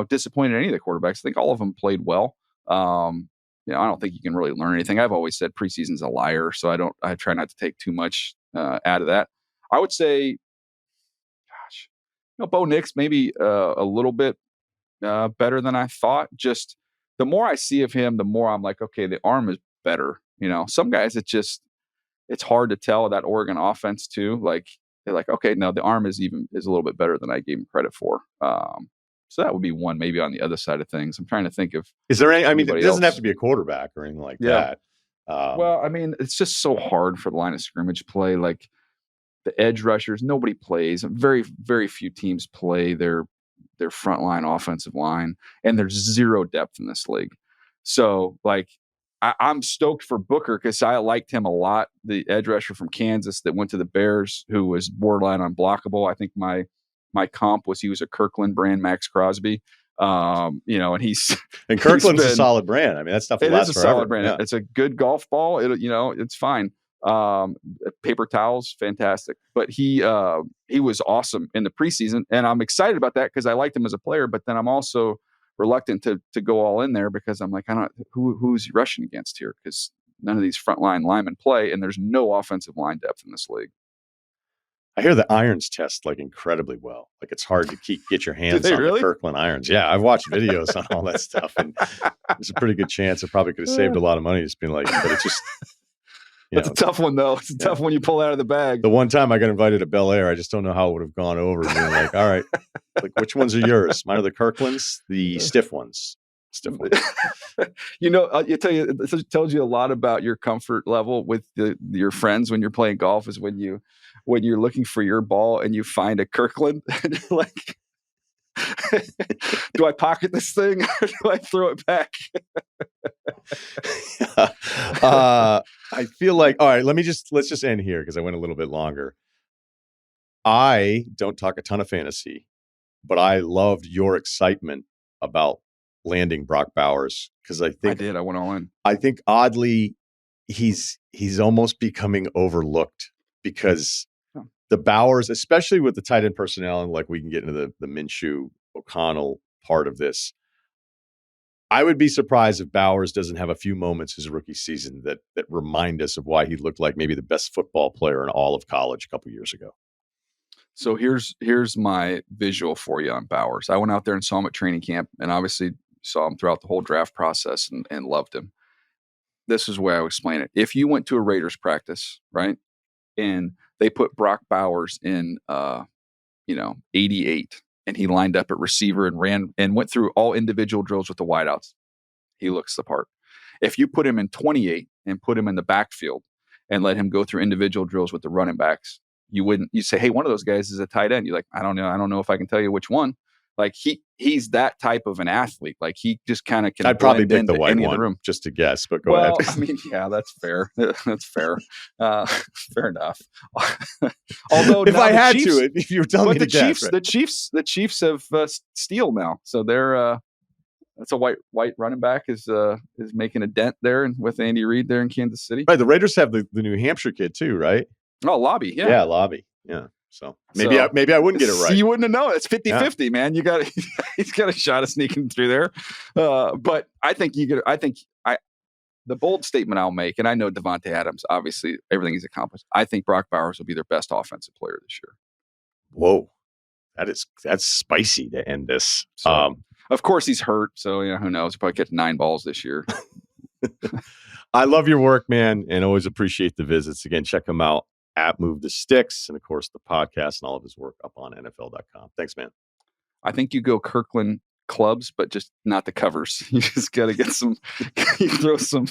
B: disappointed in any of the quarterbacks. I think all of them played well. I don't think you can really learn anything. I've always said preseason's a liar, so I try not to take too much out of that. I would say, Bo Nix maybe a little bit better than I thought. Just the more I see of him, the more I'm like, okay, the arm is better. Some guys it's hard to tell that Oregon offense too. Like they're like, okay, no, the arm is a little bit better than I gave him credit for. So that would be one maybe on the other side of things. I'm trying to think of.
A: Is there any? I mean, it doesn't have to be a quarterback or anything like that.
B: Well, I mean, it's just so hard for the line of scrimmage play. Like the edge rushers, nobody plays. Very, very few teams play their frontline offensive line, and there's zero depth in this league. So, like, I'm stoked for Booker because I liked him a lot. The edge rusher from Kansas that went to the Bears, who was borderline unblockable. I think my comp was he was a Kirkland brand Max Crosby. And
A: Kirkland's a solid brand. I mean, that stuff will last forever. It is a solid brand.
B: Yeah. It's a good golf ball. It's fine. Paper towels, fantastic. But he was awesome in the preseason, and I'm excited about that because I liked him as a player. But then I'm also reluctant to go all in there because I'm like, I don't who's he rushing against here because none of these frontline linemen play, and there's no offensive line depth in this league.
A: I hear the irons test like incredibly well. Like it's hard to get your hands on the Kirkland irons. Yeah, I've watched videos on all that stuff, and there's a pretty good chance I probably could have saved a lot of money just being like, but it's just
B: That's a tough one, though. It's a tough one you pull out of the bag.
A: The one time I got invited to Bel Air, I just don't know how it would have gone over. Being like, all right, like which ones are yours? Mine are the Kirklands, the stiff ones. Stiff ones.
B: It tells you a lot about your comfort level with your friends when you're playing golf is when you're looking for your ball and you find a Kirkland and you're like, do I pocket this thing or do I throw it back?
A: I feel like, all right, let's just end here because I went a little bit longer. I don't talk a ton of fantasy, but I loved your excitement about landing Brock Bowers because I
B: went all in.
A: I think oddly he's almost becoming overlooked because the Bowers, especially with the tight end personnel, and like we can get into the Minshew O'Connell part of this. I would be surprised if Bowers doesn't have a few moments his rookie season that remind us of why he looked like maybe the best football player in all of college a couple years ago.
B: So here's my visual for you on Bowers. I went out there and saw him at training camp and obviously saw him throughout the whole draft process and loved him. This is the way I would explain it. If you went to a Raiders practice, right, and they put Brock Bowers in 88 and he lined up at receiver and ran and went through all individual drills with the wideouts, he looks the part. If you put him in 28 and put him in the backfield and let him go through individual drills with the running backs, you say, hey, one of those guys is a tight end. You're like, I don't know if I can tell you which one. Like he's that type of an athlete. Like he just kind of can.
A: I'd probably pick the white one just to guess, but go ahead.
B: I mean, yeah, that's fair. That's fair. Fair enough. Although
A: if I had to, if you were telling me to guess,
B: right? the Chiefs have Steele now, so they're that's a white running back is making a dent there, and with Andy Reid there in Kansas City.
A: Right, the Raiders have the New Hampshire kid too, right?
B: Oh, Lobby, yeah,
A: Lobby, yeah. So maybe I wouldn't get it right.
B: You wouldn't have known. It's 50-50, man. He's got a shot of sneaking through there. But I think the bold statement I'll make, and I know Devontae Adams, obviously everything he's accomplished. I think Brock Bowers will be their best offensive player this year.
A: Whoa, that's spicy to end this.
B: So, of course he's hurt, so who knows? He'll probably get 9 balls this year.
A: I love your work, man, and always appreciate the visits. Again, check him out at Move the Sticks, and of course the podcast and all of his work up on NFL.com. Thanks, man.
B: I think you go Kirkland clubs, but just not the covers. You just got to get some. You throw some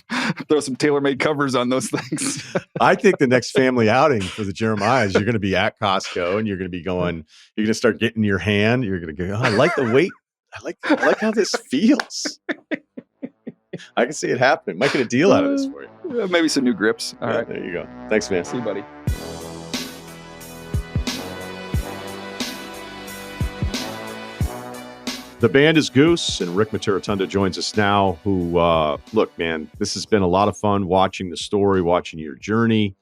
B: tailor-made covers on those things.
A: I think the next family outing for the Jeremiahs, you're going to be at Costco, and you're going to be going. You're going to start getting your hand. You're going to go. Oh, I like the weight. I like how this feels. I can see it happening. Might get a deal out of this for you.
B: Maybe some new grips. All right.
A: There you go. Thanks, man.
B: See you, buddy.
A: The band is Goose, and Rick Mitarotonda joins us now, who, look, man, this has been a lot of fun watching the story, watching your journey,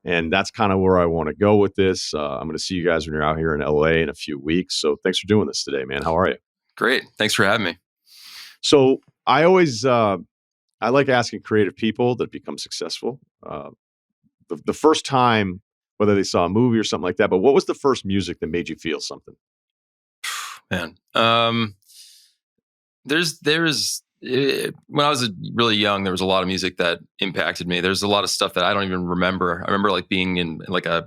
A: and that's kind of where I want to go with this. I'm going to see you guys when you're out here in LA in a few weeks, so thanks for doing this today, man. How are you?
C: Great. Thanks for having me.
A: So I always, I like asking creative people that become successful. The first time, whether they saw a movie or something like that, but what was the first music that made you feel something?
C: Man, when I was really young, there was a lot of music that impacted me. There's a lot of stuff that I don't even remember. I remember like being in like one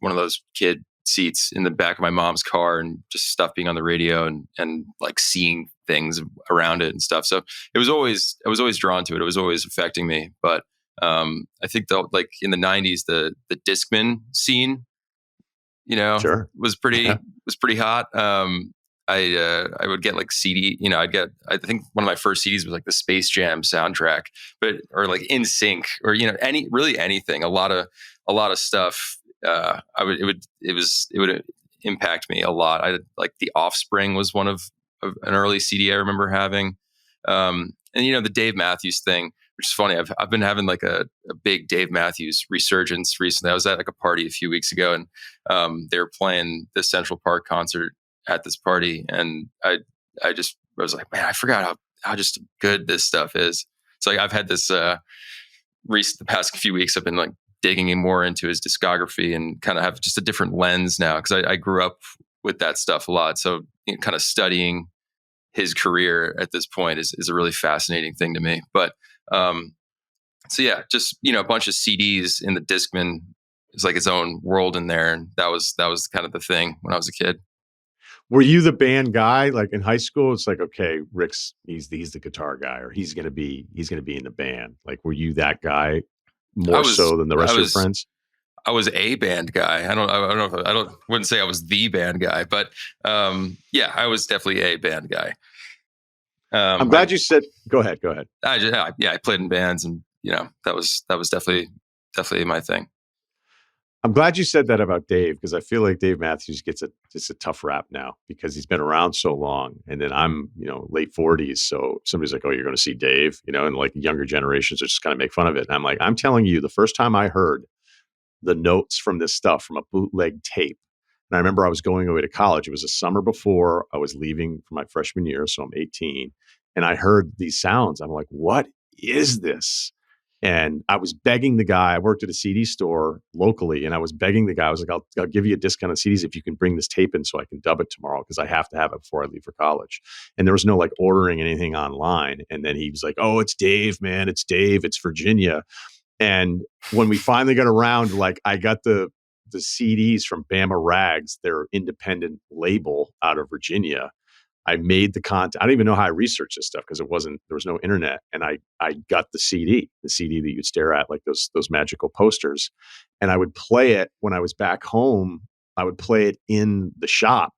C: of those kid seats in the back of my mom's car and just stuff being on the radio and like seeing things around it and stuff. So I was always drawn to it. It was always affecting me. But I think like in the 90s, the Discman scene,
A: Sure.
C: was pretty hot. I would get like CD, I think one of my first CDs was like the Space Jam soundtrack, or like In Sync, or anything. A lot of stuff. It would impact me a lot. I like The Offspring was one of an early CD I remember having, and the Dave Matthews thing, which is funny. I've been having like a big Dave Matthews resurgence recently. I was at like a party a few weeks ago, and they were playing the Central Park concert at this party, and I was like, man, I forgot how just good this stuff is. So like I've had this the past few weeks, I've been like digging more into his discography and kind of have just a different lens now, because I grew up with that stuff a lot. So kind of studying his career at this point is a really fascinating thing to me. But So yeah, just, a bunch of CDs in the Discman is like its own world in there. And that was kind of the thing when I was a kid.
A: Were you the band guy? Like in high school, it's like, okay, he's the guitar guy, or he's gonna be in the band. Like, were you that guy
C: I
A: more
C: was,
A: so than the
C: I
A: rest of your
C: was,
A: friends?
C: I was a band guy. Wouldn't say I was the band guy, but yeah, I was definitely a band guy.
A: I'm glad you said. Go ahead.
C: I played in bands, and that was definitely my thing.
A: I'm glad you said that about Dave, because I feel like Dave Matthews gets a tough rap now because he's been around so long. And then I'm, late 40s. So somebody's like, oh, you're going to see Dave, and like younger generations are just kind of make fun of it. And I'm like, I'm telling you, the first time I heard the notes from this stuff from a bootleg tape, and I remember I was going away to college. It was a summer before I was leaving for my freshman year. So I'm 18. And I heard these sounds. I'm like, what is this? And I was begging the guy. I worked at a CD store locally, and I was begging the guy. I was like, I'll give you a discount on CDs if you can bring this tape in so I can dub it tomorrow, because I have to have it before I leave for college. And there was no like ordering anything online. And then he was like, oh, it's Dave, man. It's Dave. It's Virginia. And when we finally got around, like I got the CDs from Bama Rags, their independent label out of Virginia. I made the content. I don't even know how I researched this stuff because there was no internet. And I got the CD that you'd stare at, like those magical posters. And I would play it when I was back home. I would play it in the shop.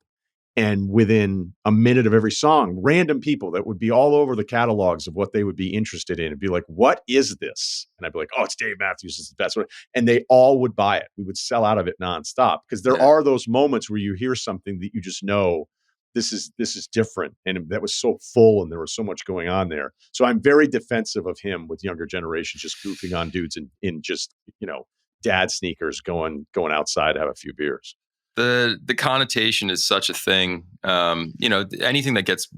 A: And within a minute of every song, random people that would be all over the catalogs of what they would be interested in and be like, what is this? And I'd be like, oh, it's Dave Matthews. It's the best one. And they all would buy it. We would sell out of it nonstop, because there are those moments where you hear something that you just know this is different. And that was so full and there was so much going on there. So I'm very defensive of him with younger generations just goofing on dudes in just, dad sneakers going outside to have a few beers.
C: The connotation is such a thing. Anything that gets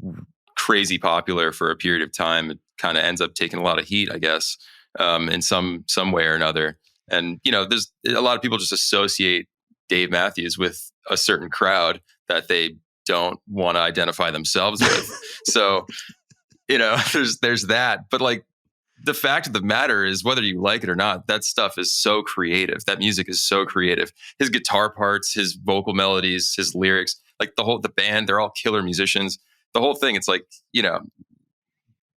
C: crazy popular for a period of time, it kind of ends up taking a lot of heat, I guess, in some way or another. And there's a lot of people just associate Dave Matthews with a certain crowd that they don't want to identify themselves with. So, there's that. But like, the fact of the matter is, whether you like it or not, that stuff is so creative. That music is so creative. His guitar parts, his vocal melodies, his lyrics, like the band, they're all killer musicians. The whole thing, it's like,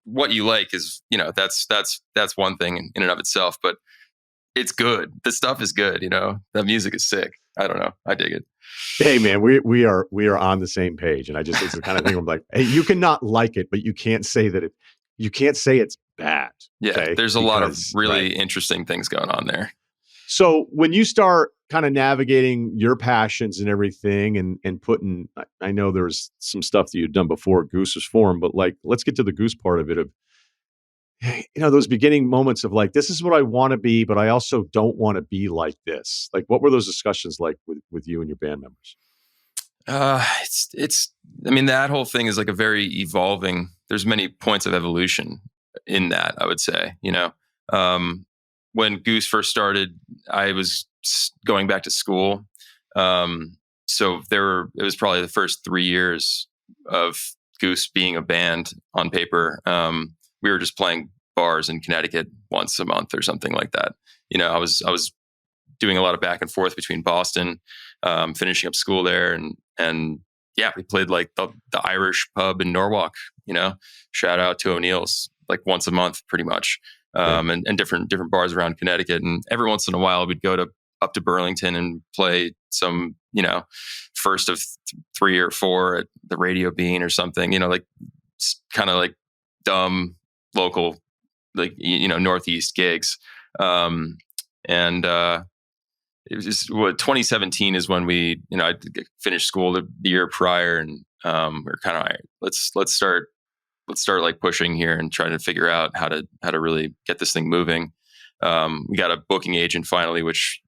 C: what you like is, that's one thing in and of itself, but it's good. The stuff is good. The music is sick. I don't know. I dig it.
A: Hey man, we are on the same page. And it's the kind of thing I'm like, hey, you cannot like it, but you can't say you can't say it's bad.
C: Yeah,
A: okay?
C: There's a lot of really interesting things going on there.
A: So when you start kind of navigating your passions and everything and putting, I know there's some stuff that you've done before Goose was formed, but like, let's get to the Goose part of it, of, those beginning moments of like, this is what I want to be, but I also don't want to be like this. Like, what were those discussions like with you and your band members?
C: I mean, that whole thing is like a very evolving, there's many points of evolution in that, I would say. When Goose first started, I was going back to school. So it was probably the first 3 years of Goose being a band on paper. We were just playing bars in Connecticut once a month or something like that. I was doing a lot of back and forth between Boston, finishing up school there, and yeah, we played like the Irish pub in Norwalk. Shout out to O'Neill's, like once a month, pretty much, and different bars around Connecticut. And every once in a while, we'd go up to Burlington and play some, first of 3 or 4 at the Radio Bean or something. Like kind of like dumb local, like Northeast gigs. It was just 2017 is when we, I finished school the year prior, and we we're kind of, all right, let's start like pushing here and trying to figure out how to really get this thing moving. We got a booking agent finally, which,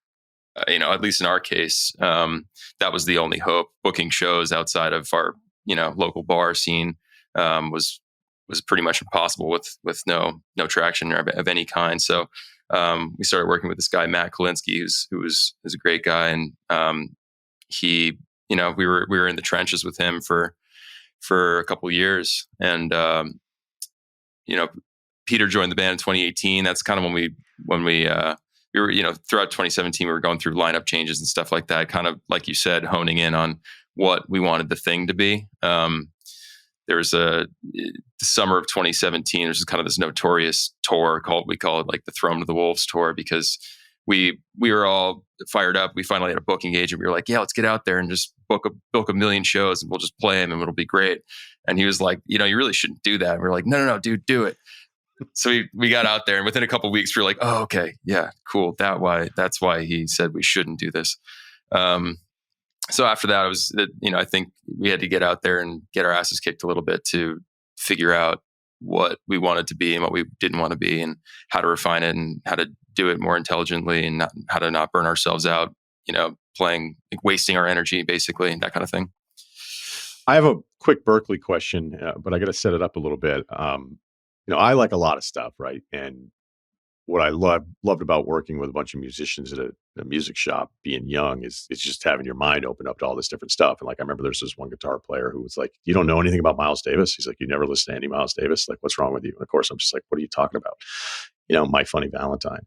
C: at least in our case, that was the only hope. Booking shows outside of our, local bar scene was pretty much impossible with no traction of any kind. So we started working with this guy, Matt Kalinsky, who was a great guy. And he, we were in the trenches with him for a couple of years. And, Peter joined the band in 2018. That's kind of when we were, throughout 2017, we were going through lineup changes and stuff like that, kind of like you said, honing in on what we wanted the thing to be. There was the summer of 2017, there's kind of this notorious tour we call it like the Throne of the Wolves tour, because we were all fired up. We finally had a booking agent. We were like, yeah, let's get out there and just book a million shows and we'll just play them and it'll be great. And he was like, you really shouldn't do that. And we were like, no, dude, do it. So we got out there, and within a couple of weeks, we were like, oh, okay, yeah, cool. That's why he said we shouldn't do this. So after that, I think we had to get out there and get our asses kicked a little bit to figure out what we wanted to be and what we didn't want to be, and how to refine it and how to do it more intelligently, and how to not burn ourselves out, playing, like, wasting our energy, basically, that kind of thing.
A: I have a quick Berkeley question, but I got to set it up a little bit. I like a lot of stuff, right? And what I loved about working with a bunch of musicians at a music shop, being young, is it's just having your mind open up to all this different stuff. And like, I remember there's this one guitar player who was like, you don't know anything about Miles Davis? He's like, you never listen to any Miles Davis? Like, what's wrong with you? And of course, I'm just like, what are you talking about? My Funny Valentine.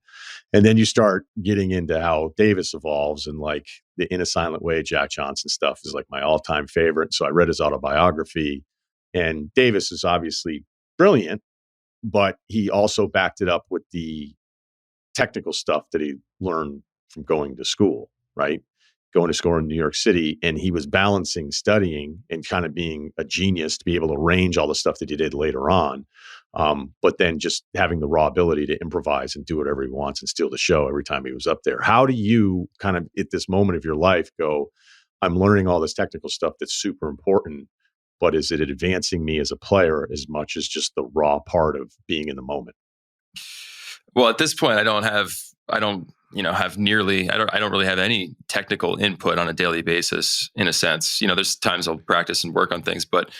A: And then you start getting into how Davis evolves, and like the In a Silent Way, Jack Johnson stuff is like my all-time favorite. So I read his autobiography, and Davis is obviously brilliant, but he also backed it up with the technical stuff that he learned from going to school, right? Going to school in New York City. And he was balancing studying and kind of being a genius to be able to arrange all the stuff that he did later on. But then just having the raw ability to improvise and do whatever he wants and steal the show every time he was up there. How do you kind of, at this moment of your life, go, I'm learning all this technical stuff that's super important, but is it advancing me as a player as much as just the raw part of being in the moment?
C: Well, at this point, I don't really have any technical input on a daily basis, in a sense. There's times I'll practice and work on things, but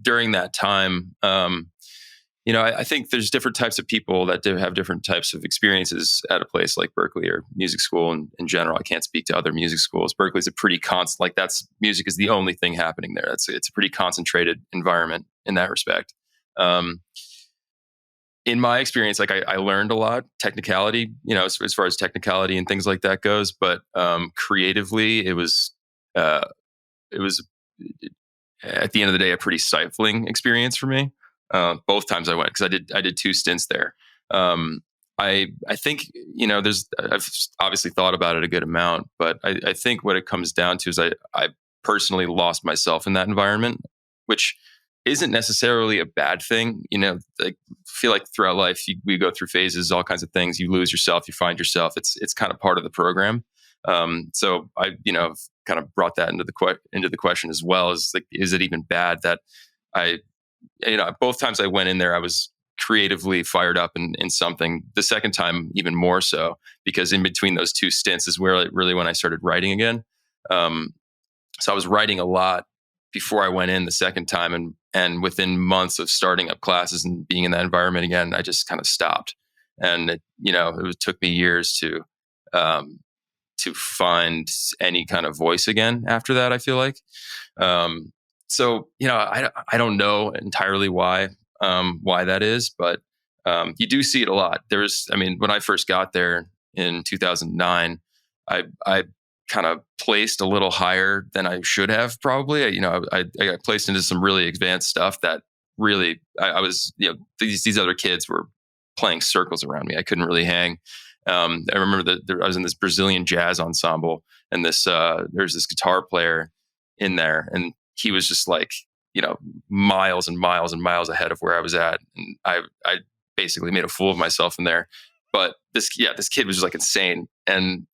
C: during that time, I think there's different types of people that do have different types of experiences at a place like Berkeley or music school in general. I can't speak to other music schools. Berkeley's a pretty constant, like, that's music is the only thing happening there. It's a pretty concentrated environment in that respect. In my experience, like, I learned a lot technicality, as far as technicality and things like that goes, but creatively, it was at the end of the day a pretty stifling experience for me. Both times I went, because I did 2 stints there. I think, I've obviously thought about it a good amount, but I think what it comes down to is I personally lost myself in that environment, which isn't necessarily a bad thing. I feel like throughout life, we go through phases, all kinds of things. You lose yourself, you find yourself. It's kind of part of the program. So I, kind of brought that into the question as well. Is like, is it even bad that both times I went in there, I was creatively fired up in something. The second time, even more so, because in between those 2 stints is where really when I started writing again. So I was writing a lot before I went in the second time, and within months of starting up classes and being in that environment again, I just kind of stopped. And it took me years to find any kind of voice again after that, I feel like. So, I don't know entirely why that is, but you do see it a lot. When I first got there in 2009, I kind of placed a little higher than I should have probably. I got placed into some really advanced stuff that really, I was, these other kids were playing circles around me. I couldn't really hang. I remember that I was in this Brazilian jazz ensemble, and there's this guitar player in there, and he was just like, miles and miles and miles ahead of where I was at. And I basically made a fool of myself in there. But this kid was just like insane. And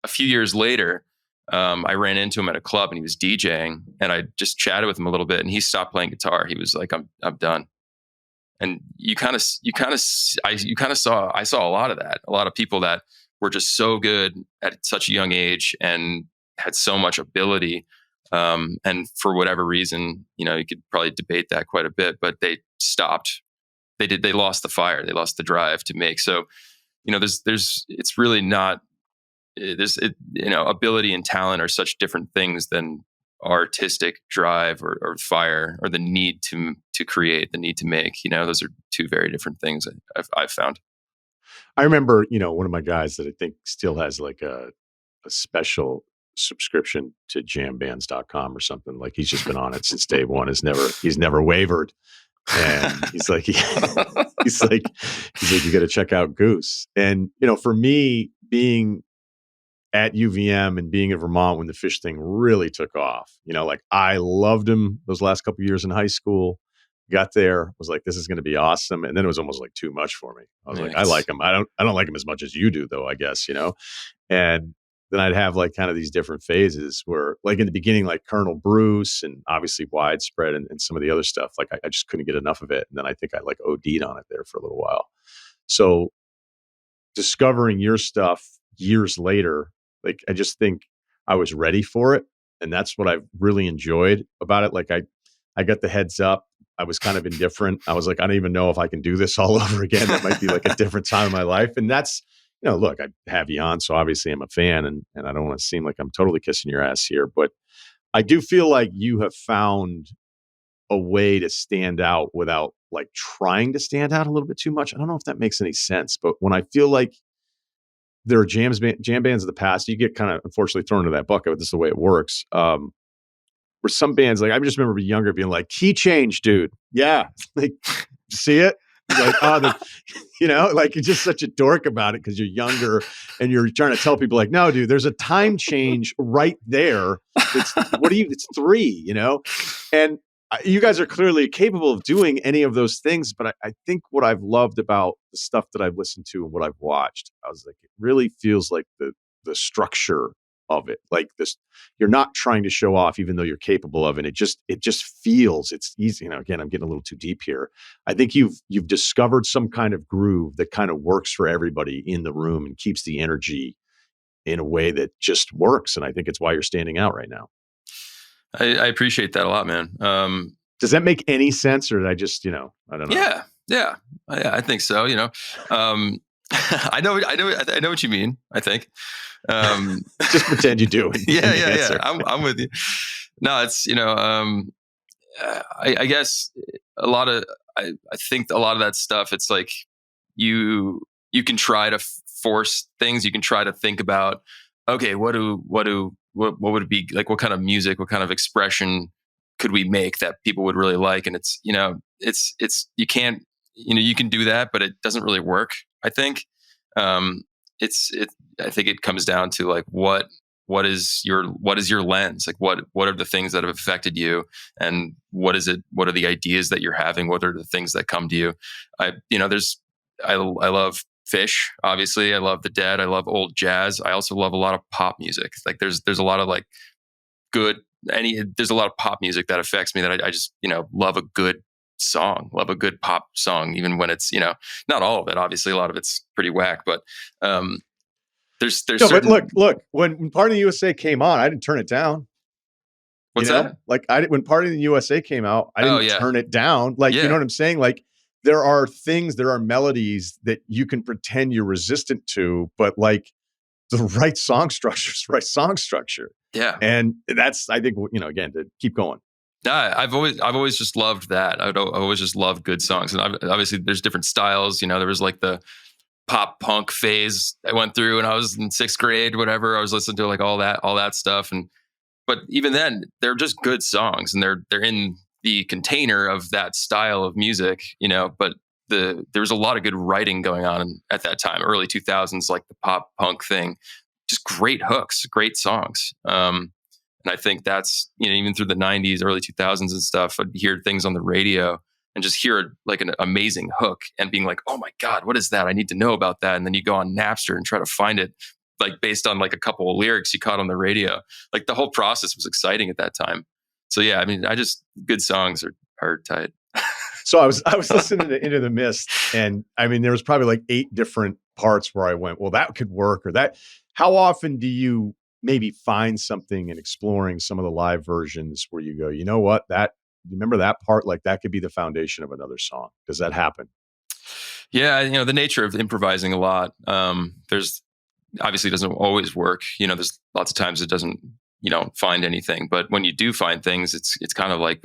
C: a few years later, I ran into him at a club, and he was DJing, and I just chatted with him a little bit, and he stopped playing guitar. He was like, I'm done. And I saw a lot of that, a lot of people that were just so good at such a young age and had so much ability. And for whatever reason, you could probably debate that quite a bit, but they stopped. They lost the fire. They lost the drive to make. So, it's really not, ability and talent are such different things than artistic drive or fire or the need to create, the need to make. Those are two very different things I've found.
A: I remember, one of my guys that I think still has like a special subscription to jambands.com or something. Like he's just been on it since day one. He's never wavered. And he's like, he's like, you got to check out Goose. And, for me being at UVM and being in Vermont when the Fish thing really took off, like I loved him those last couple of years in high school. Got there, was like, this is going to be awesome. And then it was almost like too much for me. I was like, I like him. I don't like him as much as you do though, I guess, and then I'd have like kind of these different phases where like in the beginning, like Colonel Bruce and obviously Widespread and some of the other stuff, like I just couldn't get enough of it. And then I think I like OD'd on it there for a little while. So discovering your stuff years later, like I just think I was ready for it. And that's what I've really enjoyed about it. Like I got the heads up. I was kind of indifferent. I was like, I don't even know if I can do this all over again. That might be like a different time in my life. And that's, look, I have you on, so obviously I'm a fan and I don't want to seem like I'm totally kissing your ass here, but I do feel like you have found a way to stand out without like trying to stand out a little bit too much. I don't know if that makes any sense, but when I feel like there are jam bands of the past, you get kind of unfortunately thrown into that bucket, but this is the way it works. Where some bands, like I just remember being younger being like, key change, dude. Yeah. Like, see it? Like, like you're just such a dork about it because you're younger and you're trying to tell people like, no, dude, there's a time change right there. It's 3, and you guys are clearly capable of doing any of those things. But I think what I've loved about the stuff that I've listened to and what I've watched, I was like, it really feels like the structure of it, like this, you're not trying to show off even though you're capable of it. It just feels it's easy. Again, I'm getting a little too deep here. I think you've discovered some kind of groove that kind of works for everybody in the room and keeps the energy in a way that just works. And I think it's why you're standing out right now.
C: I appreciate that a lot, man.
A: Does that make any sense, or did I just, I don't know.
C: Yeah. I think so. I know what you mean. I think.
A: Just pretend you do.
C: Yeah. I'm with you. No, it's I guess I think a lot of that stuff. It's like you can try to force things. You can try to think about, okay, what would it be like? What kind of music? What kind of expression could we make that people would really like? And it's you can't. You can do that, but it doesn't really work. I think I think it comes down to like what is your lens? Like what are the things that have affected you, and what are the ideas that you're having? What are the things that come to you? I love Fish, obviously. I love the Dead. I love old jazz. I also love a lot of pop music. Like there's a lot of like there's a lot of pop music that affects me that I just love a good song, love a good pop song, even when it's not all of it, obviously a lot of it's pretty whack, but there's
A: but look when Party in the USA came on, I didn't turn it down.
C: What's that?
A: Like when Party in the USA came out, I didn't turn it down. Like you know what I'm saying? Like there are melodies that you can pretend you're resistant to, but like the right song structure.
C: Yeah.
A: And that's, I think, again, to keep going.
C: I've always just loved that. I always just loved good songs. And obviously there's different styles. There was like the pop punk phase I went through when I was in 6th grade, whatever. I was listening to like all that stuff. But even then they're just good songs, and they're in the container of that style of music, but there was a lot of good writing going on at that time, early 2000s, like the pop punk thing, just great hooks, great songs. And I think that's, even through the 90s, early 2000s and stuff, I'd hear things on the radio and just hear like an amazing hook and being like, oh my God, what is that? I need to know about that. And then you go on Napster and try to find it, like based on like a couple of lyrics you caught on the radio. Like the whole process was exciting at that time. So yeah, I mean, good songs are tight.
A: So I was listening to Into the Mist, and I mean, there was probably like 8 different parts where I went, well, that could work, or that. How often do you maybe find something and exploring some of the live versions where you go, you know what, remember that part? Like that could be the foundation of another song. Does that happen?
C: Yeah. The nature of improvising a lot. There's obviously doesn't always work. There's lots of times it doesn't you don't find anything. But when you do find things, it's kind of like,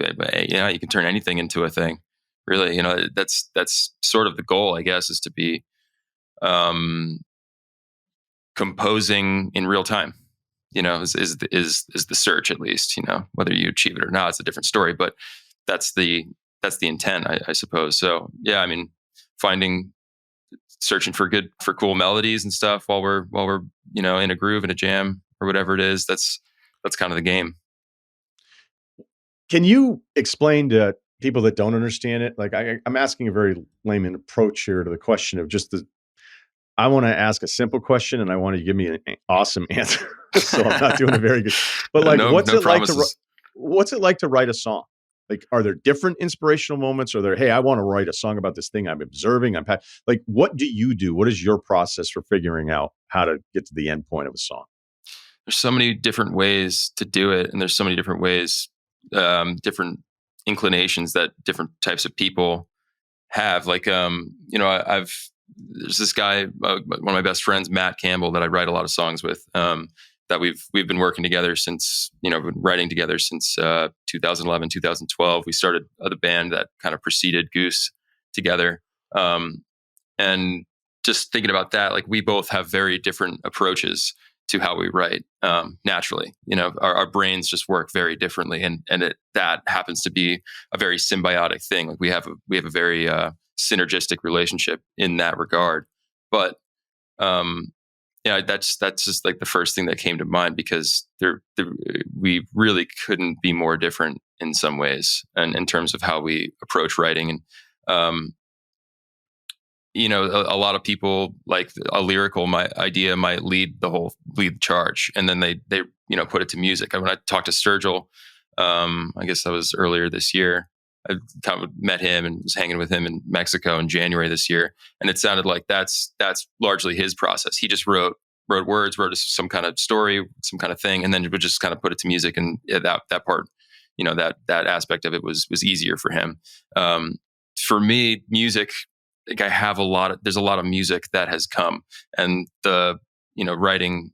C: yeah, you can turn anything into a thing. Really, that's sort of the goal, I guess, is to be composing in real time. Is the search, at least. Whether you achieve it or not, it's a different story. But that's the intent, I suppose. So yeah, I mean, searching for cool melodies and stuff while we're in a groove, in a jam, or whatever it is. That's kind of the game.
A: Can you explain to people that don't understand it? Like I'm asking a very layman approach here to the question of just I want to ask a simple question and I want you to give me an awesome answer. So I'm not doing a very good, but like, what's it like to write a song? Like, are there different inspirational moments? Or hey, I want to write a song about this thing I'm observing. Like, what do you do? What is your process for figuring out how to get to the end point of a song?
C: There's so many different ways to do it. And there's so many different ways, different inclinations that different types of people have. Like, there's this guy, one of my best friends, Matt Campbell, that I write a lot of songs with, that we've been working together since, been writing together since 2011, 2012. We started the band that kind of preceded Goose together. And just thinking about that, like, we both have very different approaches to how we write, naturally. Our brains just work very differently, and that happens to be a very symbiotic thing. Like, we have a very synergistic relationship in that regard. But yeah, that's just like the first thing that came to mind, because we really couldn't be more different in some ways, and in terms of how we approach writing. And a lot of people, like, a lyrical idea might lead the charge, and then they put it to music. When I talked to Sturgill, I guess that was earlier this year, I kind of met him and was hanging with him in Mexico in January this year, and it sounded like that's largely his process. He just wrote words, wrote some kind of story, some kind of thing, and then would just kind of put it to music. And that part, that aspect of it was easier for him. For me, music, like, there's a lot of music that has come, and the writing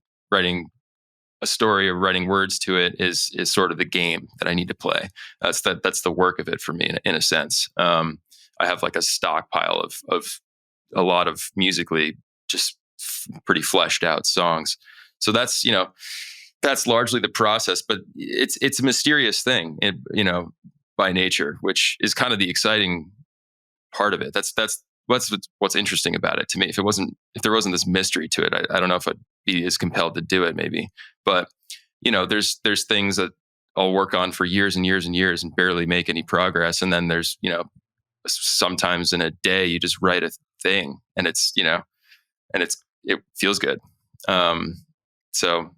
C: a story or writing words to it is sort of the game that I need to play. That's the work of it for me, in a sense. I have like a stockpile of a lot of musically just pretty fleshed out songs. So that's largely the process, but it's a mysterious thing, by nature, which is kind of the exciting part of it. That's what's interesting about it to me. If there wasn't this mystery to it, I don't know if I'd be as compelled to do it, maybe. But there's things that I'll work on for years and years and years and barely make any progress, and then there's sometimes in a day you just write a thing, and it feels good. So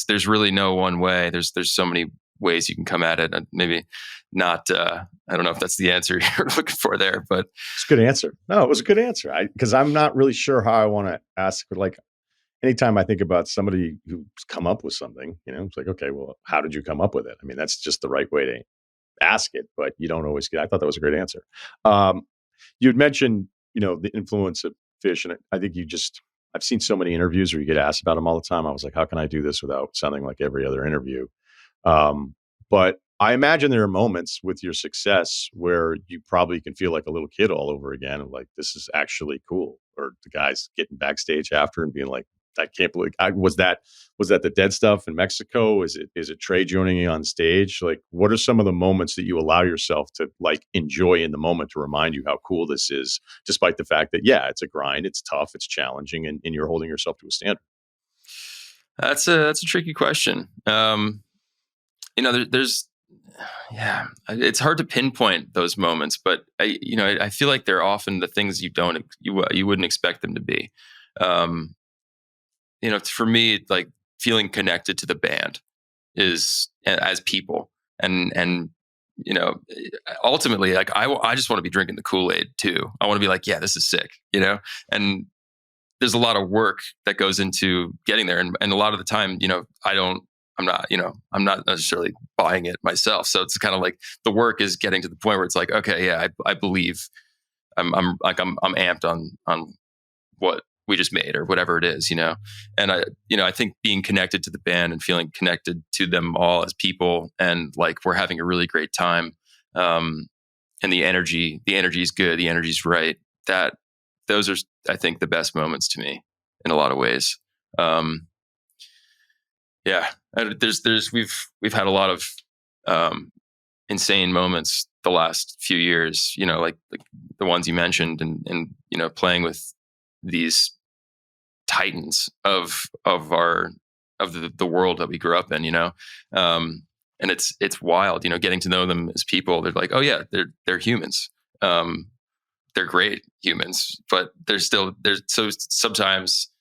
C: there's really no one way. There's so many ways you can come at it, and maybe not. I don't know if that's the answer you're looking for there, but
A: it's a good answer. No, it was a good answer. Because I'm not really sure how I want to ask. Like, anytime I think about somebody who's come up with something, it's like, okay, well, how did you come up with it? I mean, that's just the right way to ask it, but you don't always get. I thought that was a great answer. You had mentioned, the influence of Fish, and I think I've seen so many interviews where you get asked about him all the time. I was like, how can I do this without sounding like every other interview? But I imagine there are moments with your success where you probably can feel like a little kid all over again, and like, this is actually cool. Or the guys getting backstage after and being like, I can't believe was that the Dead stuff in Mexico? Is it Trey joining you on stage? Like, what are some of the moments that you allow yourself to like enjoy in the moment to remind you how cool this is, despite the fact that, yeah, it's a grind, it's tough, it's challenging, and you're holding yourself to a standard?
C: That's a tricky question. Yeah, it's hard to pinpoint those moments, but I feel like they're often the things you wouldn't expect them to be. For me, like, feeling connected to the band is, as people, and ultimately, like, I just want to be drinking the Kool-Aid too. I want to be like, yeah, this is sick, and there's a lot of work that goes into getting there. And a lot of the time, I'm not necessarily buying it myself. So it's kind of like the work is getting to the point where it's like, okay, yeah, I believe I'm amped on what we just made or whatever it is, And I think being connected to the band and feeling connected to them all as people, and like we're having a really great time. And the energy is good. The energy's right. Those are, I think, the best moments to me in a lot of ways. Yeah, and we've had a lot of insane moments the last few years, like the ones you mentioned, and playing with these titans of the world that we grew up in, and it's wild, getting to know them as people. They're like, oh yeah, they're humans. They're great humans, but there's so sometimes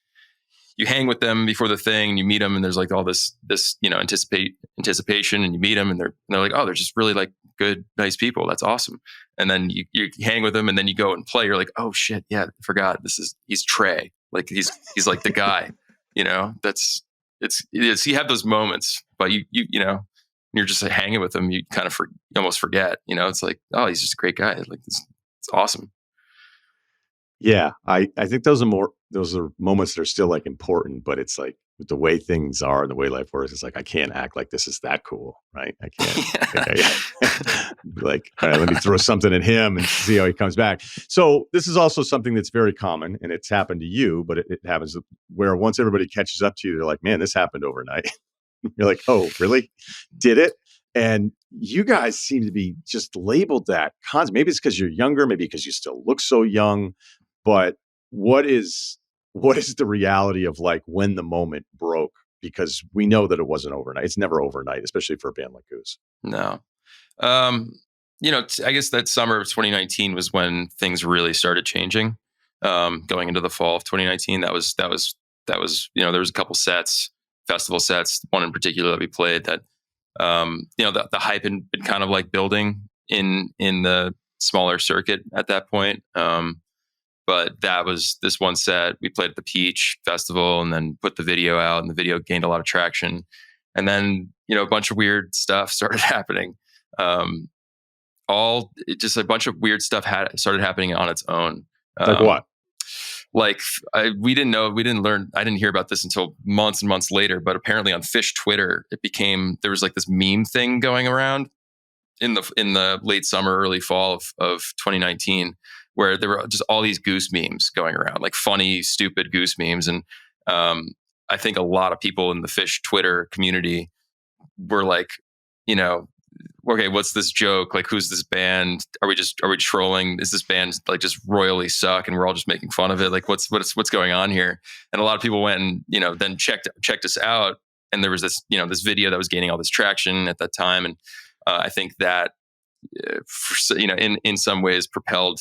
C: you hang with them before the thing and you meet them and there's like all this anticipation, and you meet them and they're like, oh, they're just really like good, nice people. That's awesome. And then you hang with them and then you go and play. You're like, oh shit. Yeah. I forgot. He's Trey. Like he's like the guy, it's you have those moments, but you're just like hanging with them. You kind of you almost forget, it's like, oh, he's just a great guy. Like it's awesome.
A: Yeah. I think those are moments that are still like important, but it's like with the way things are and the way life works, it's like, I can't act like this is that cool. Right. I can't like, all right, let me throw something at him and see how he comes back. So this is also something that's very common, and it's happened to you, but it happens where once everybody catches up to you, they're like, man, this happened overnight. You're like, oh, really? Did it? And you guys seem to be just labeled that constantly. Maybe it's because you're younger, maybe because you still look so young. But what is the reality of like when the moment broke? Because we know that it wasn't overnight. It's never overnight, especially for a band like Goose.
C: No. I guess that summer of 2019 was when things really started changing. Going into the fall of 2019, that was there was a couple festival sets, one in particular that we played that the hype had been kind of like building in the smaller circuit at that point. But that was this one set. We played at the Peach Festival and then put the video out, and the video gained a lot of traction. And then, a bunch of weird stuff started happening. Just a bunch of weird stuff started happening on its own.
A: Like what?
C: Like we didn't learn. I didn't hear about this until months and months later. But apparently on Fish Twitter, there was like this meme thing going around in the late summer, early fall of 2019, where there were just all these Goose memes going around, like funny, stupid Goose memes. And I think a lot of people in the Fish Twitter community were like, okay, what's this joke? Like, who's this band? Are we trolling? Is this band like just royally suck and we're all just making fun of it? Like, what's going on here? And a lot of people went and, then checked us out. And there was this, this video that was gaining all this traction at that time. And I think that, in some ways propelled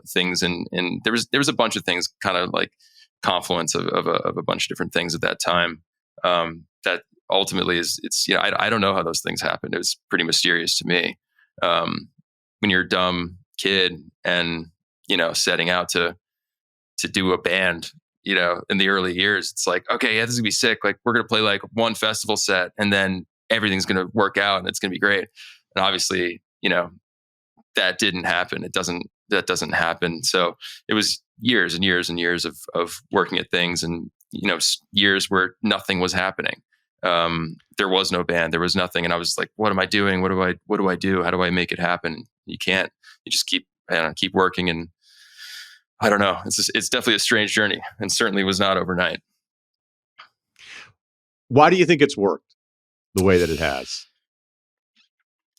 C: things. And there was a bunch of things, kind of like confluence of a bunch of different things at that time. That ultimately I don't know how those things happened. It was pretty mysterious to me. When you're a dumb kid and, setting out to do a band, in the early years, it's like, okay, yeah, this is gonna be sick. Like we're going to play like one festival set and then everything's going to work out and it's going to be great. And obviously, that didn't happen. That doesn't happen. So it was years and years and years of working at things, and, years where nothing was happening. There was no band, there was nothing. And I was like, what am I doing? What do I do? How do I make it happen? You can't, you just keep working. And I don't know. It's definitely a strange journey, and certainly was not overnight.
A: Why do you think it's worked the way that it has?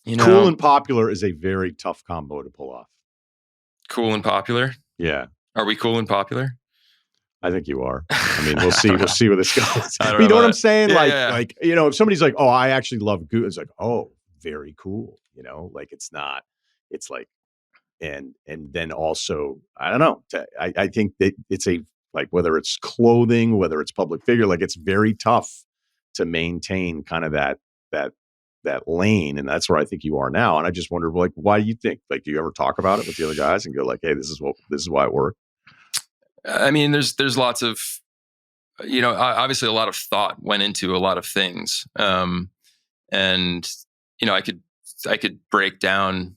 A: Cool and popular is a very tough combo to pull off.
C: Cool and popular?
A: Yeah.
C: Are we cool and popular?
A: I think you are. I mean, we'll see. We'll see where this goes.
C: You
A: know what I'm saying?
C: Yeah,
A: like, if somebody's like, oh, I actually love Goose, it's like, oh, very cool. Like it's not, it's like, and then also, I don't know. I think that it's like, whether it's clothing, whether it's public figure, like it's very tough to maintain kind of that lane. And that's where I think you are now. And I just wonder, like, why do you think, like, do you ever talk about it with the other guys and go like, hey, this is why it worked?
C: I mean, there's lots of, obviously a lot of thought went into a lot of things. And, I could break down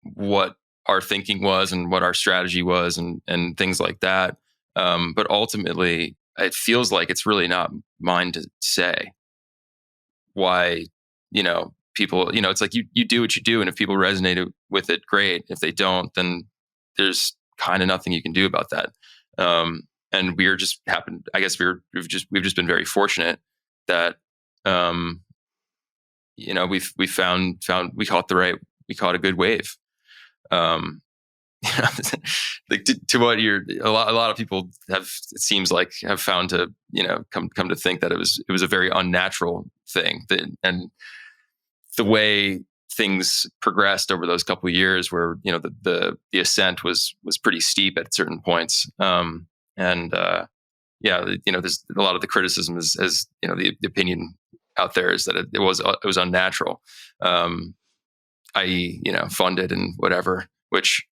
C: what our thinking was and what our strategy was and things like that. But ultimately, it feels like it's really not mine to say why, people, it's like you do what you do. And if people resonate with it, great. If they don't, then there's kind of nothing you can do about that. And we're just happened, I guess we've just been very fortunate that, we found, we caught a good wave. Like to what a lot of people have, it seems like, have found to, come to think that it was a very unnatural thing, and the way things progressed over those couple of years, where the ascent was pretty steep at certain points, and there's a lot of the criticism is, as the opinion out there is that it was unnatural, i.e. funded and whatever, which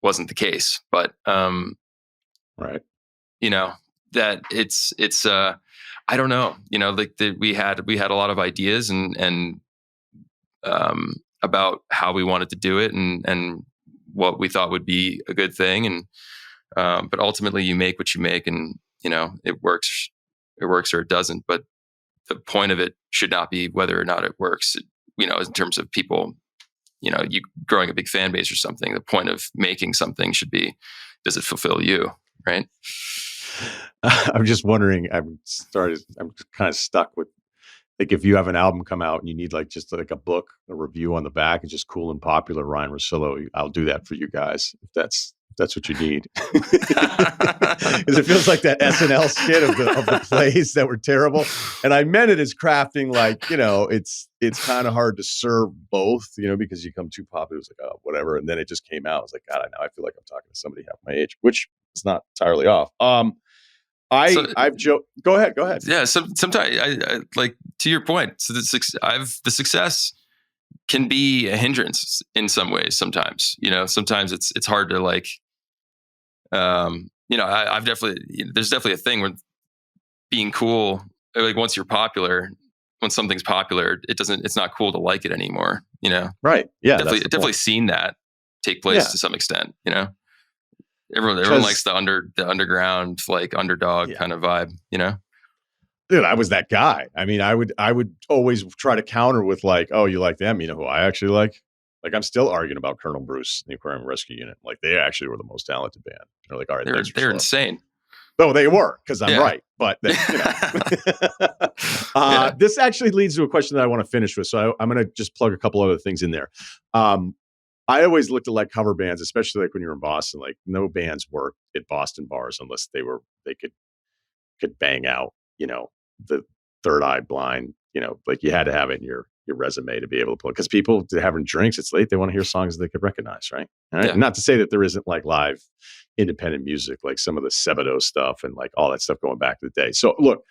C: wasn't the case, but
A: right,
C: that it's I don't know, like we had a lot of ideas and about how we wanted to do it and what we thought would be a good thing, and but ultimately you make what you make, and it works or it doesn't. But the point of it should not be whether or not it works, in terms of people, you growing a big fan base or something. The point of making something should be, does it fulfill you, right?
A: I'm just wondering, I'm kind of stuck with, like, if you have an album come out and you need just like a book, a review on the back, and just cool and popular Ryen Russillo, I'll do that for you guys if that's what you need. Because it feels like that SNL skit of the plays that were terrible. And I meant it as crafting, it's kind of hard to serve both, because you become too popular. It's like, oh, whatever. And then it just came out. I was like, God, I feel like I'm talking to somebody half my age, which is not entirely off. I've joked. Go ahead.
C: Yeah. So sometimes I like, to your point. So the success can be a hindrance in some ways. Sometimes, sometimes it's hard to I've definitely, there's definitely a thing where being cool, like once something's popular, it's not cool to like it anymore,
A: Right. Yeah.
C: Definitely seen that take place to some extent, everyone likes the underground, underdog kind of vibe,
A: Dude, I was that guy. I mean, I would always try to counter with oh, you like them? You know who I actually like? Like, I'm still arguing about Colonel Bruce and the Aquarium Rescue Unit. Like, they actually were the most talented band. They're like, all right,
C: they're insane.
A: No, they were, because I'm right. But this actually leads to a question that I want to finish with. So I'm going to just plug a couple other things in there. I always looked at cover bands, especially when you're in Boston. No bands worked at Boston bars unless they could bang out, the Third Eye Blind. You had to have it in your resume to be able to play, because people having drinks, it's late, they want to hear songs that they could recognize, right? All right. Yeah. Not to say that there isn't live independent music, like some of the Sebadoh stuff and all that stuff going back to the day. So look,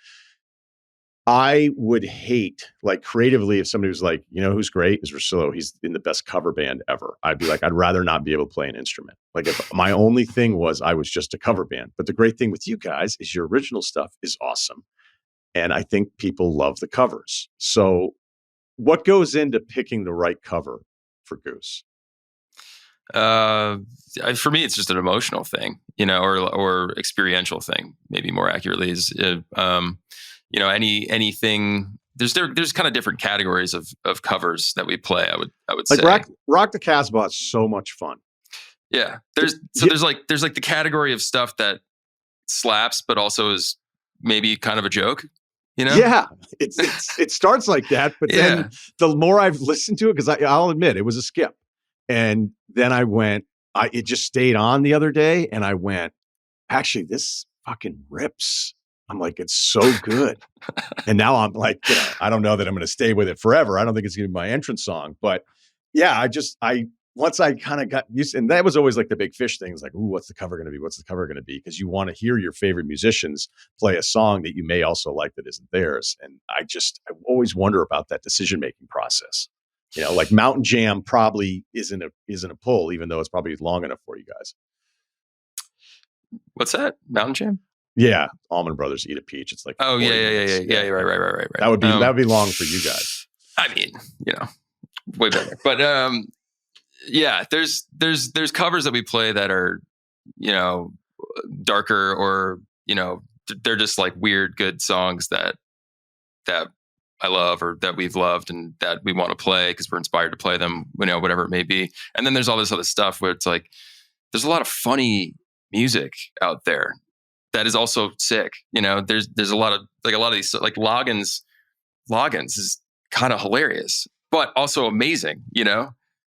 A: I would hate, creatively, if somebody was who's great is Russillo, he's in the best cover band ever. I'd be I'd rather not be able to play an instrument. If my only thing was I was just a cover band. But the great thing with you guys is your original stuff is awesome. And I think people love the covers. So what goes into picking the right cover for Goose?
C: For me, it's just an emotional thing, or experiential thing, maybe more accurately is, anything. There's kind of different categories of covers that we play. I would say
A: Rock the Casbah is so much fun.
C: Yeah. There's the category of stuff that slaps, but also is maybe kind of a joke.
A: Yeah, it starts like that, but then the more I've listened to it, because I'll admit it was a skip, and then it just stayed on the other day, and I went, actually, this fucking rips. I'm it's so good, and now I'm I don't know that I'm going to stay with it forever. I don't think it's going to be my entrance song, but yeah, once I kind of got used, and that was always the big fish thing. It's ooh, what's the cover going to be? What's the cover going to be? Because you want to hear your favorite musicians play a song that you may also like that isn't theirs. And I always wonder about that decision-making process. Mountain Jam probably isn't a pull, even though it's probably long enough for you guys.
C: What's that? Mountain Jam?
A: Yeah. Allman Brothers Eat a Peach. It's
C: oh, yeah. Right.
A: That would be long for you guys.
C: I mean, way better. But, yeah, there's covers that we play that are, darker, or they're just like weird, good songs that I love, or that we've loved, and that we want to play because we're inspired to play them, whatever it may be. And then there's all this other stuff where it's like, there's a lot of funny music out there that is also sick. There's a lot of these, like Loggins is kind of hilarious, but also amazing,
A: Yeah,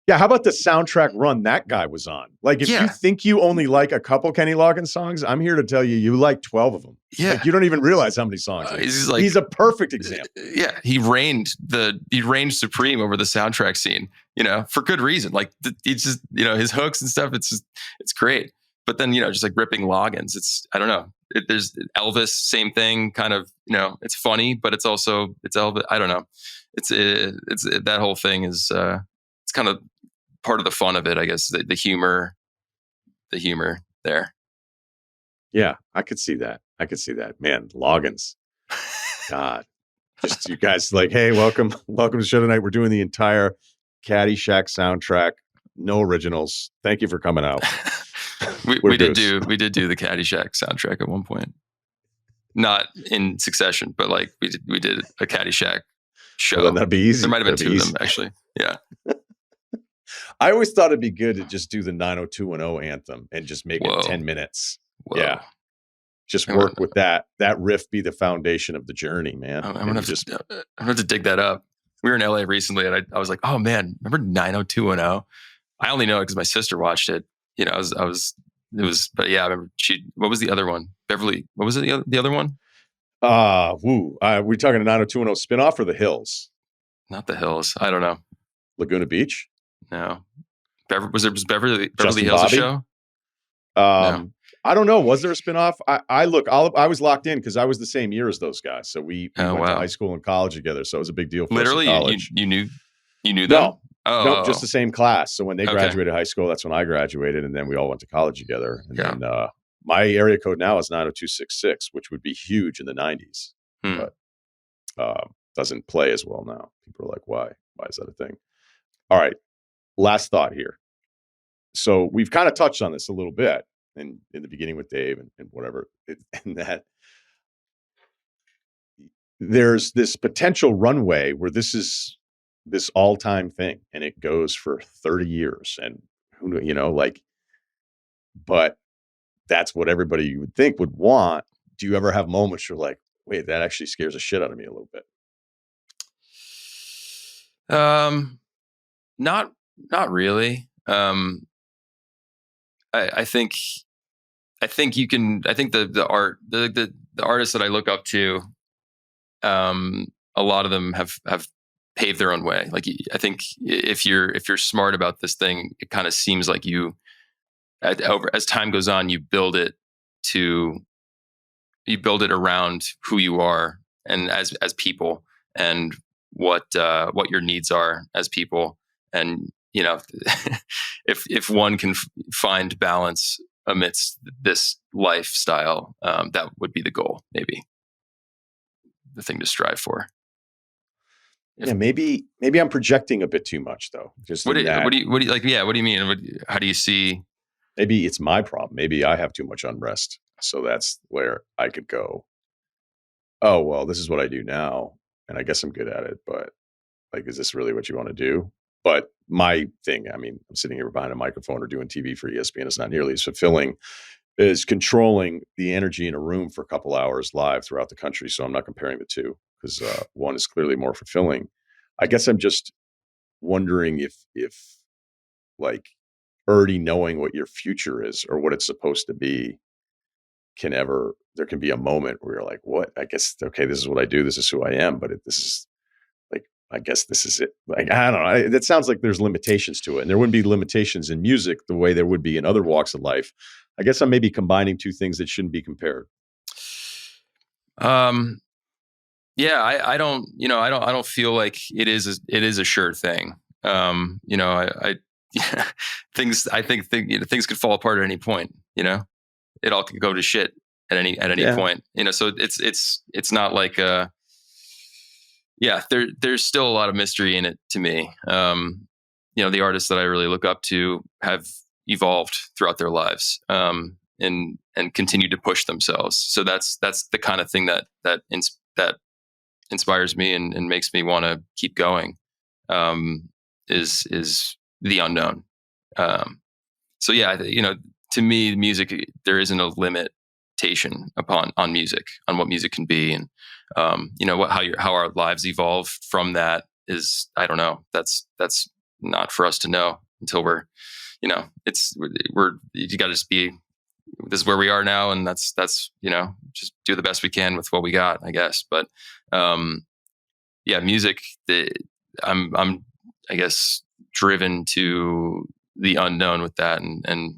A: how about the soundtrack run that guy was on? Like, if you think you only like a couple Kenny Loggins songs, I'm here to tell you like 12 of them.
C: Yeah.
A: Like, you don't even realize how many songs. He's a perfect example.
C: Yeah, he reigned supreme over the soundtrack scene, for good reason. Like, it's just, his hooks and stuff, it's great. But then, just like ripping Loggins, I don't know. There's Elvis, same thing, kind of, it's funny, but it's also, it's Elvis. I don't know. It's that whole thing is, it's kind of part of the fun of it, I guess, the humor there.
A: Yeah, I could see that. Man, Loggins. God. Just you guys like, hey, welcome to the show tonight. We're doing the entire Caddyshack soundtrack. No originals. Thank you for coming out.
C: we did do the Caddyshack soundtrack at one point. Not in succession, but like we did a Caddyshack show.
A: Well, then that'd be easy.
C: There might have been two of them, actually. Yeah.
A: I always thought it'd be good to just do the 90210 anthem and just make it 10 minutes.
C: Whoa.
A: Yeah. Just work with that riff be the foundation of the journey, man.
C: I'm gonna have to dig that up. We were in LA recently, and I was like, oh man, remember 90210? I only know it because my sister watched it. But yeah, I remember what was the other one? Beverly, what was it, the other one?
A: We talking a 90210 spinoff or The Hills?
C: Not The Hills. I don't know.
A: Laguna Beach?
C: No. Was Beverly
A: Justin
C: Hills
A: Bobby?
C: a show?
A: No. I don't know. Was there a spinoff? I was locked in because I was the same year as those guys. So we went to high school and college together. So it was a big deal for
C: Literally,
A: us in college.
C: you knew them?
A: No.
C: Oh.
A: Nope, just the same class. So when they graduated high school, that's when I graduated, and then we all went to college together. And then my area code now is 90266, which would be huge in the 90s, but doesn't play as well now. People are like, why? Why is that a thing? All right, last thought here. So we've kind of touched on this a little bit in the beginning with Dave and whatever, and that there's this potential runway where this is this all-time thing and it goes for 30 years and but that's what everybody you would think would want. Do you ever have moments you're like, wait, that actually scares the shit out of me a little bit?
C: Not really. I think you can. I think the artists that I look up to, a lot of them have paved their own way. Like, I think if you're smart about this thing, it kind of seems like you, as time goes on, you build it around who you are and as people, and what your needs are as people. And if one can find balance amidst this lifestyle, that would be the goal, maybe the thing to strive for.
A: Maybe I'm projecting a bit too much, though. Just
C: what do you like? Yeah, what do you mean? How do you see?
A: Maybe it's my problem. Maybe I have too much unrest, so that's where I could go. Oh well, this is what I do now, and I guess I'm good at it. But like, is this really what you want to do? But my thing, I mean, I'm sitting here behind a microphone or doing TV for ESPN. It's not nearly as fulfilling as controlling the energy in a room for a couple hours live throughout the country. So I'm not comparing the two because one is clearly more fulfilling. I guess I'm just wondering if like already knowing what your future is or what it's supposed to be there can be a moment where you're like, what? I guess, okay, this is what I do. This is who I am. But this is like, I guess this is it. Like, I don't know. That sounds like there's limitations to it. And there wouldn't be limitations in music the way there would be in other walks of life. I guess I'm maybe combining two things that shouldn't be compared.
C: Yeah, I don't feel like it is a sure thing. Things could fall apart at any point, it all could go to shit at any point, so it's not like, there's still a lot of mystery in it to me. The artists that I really look up to have evolved throughout their lives. and continue to push themselves. So that's the kind of thing that inspires me and makes me want to keep going. Is the unknown. So yeah, to me, music, there isn't a limitation on music, on what music can be, and how our lives evolve from that is, I don't know. That's not for us to know until we're you got to just be. This is where we are now, and that's just do the best we can with what we got, I guess. But music. I'm I guess driven to the unknown with that, and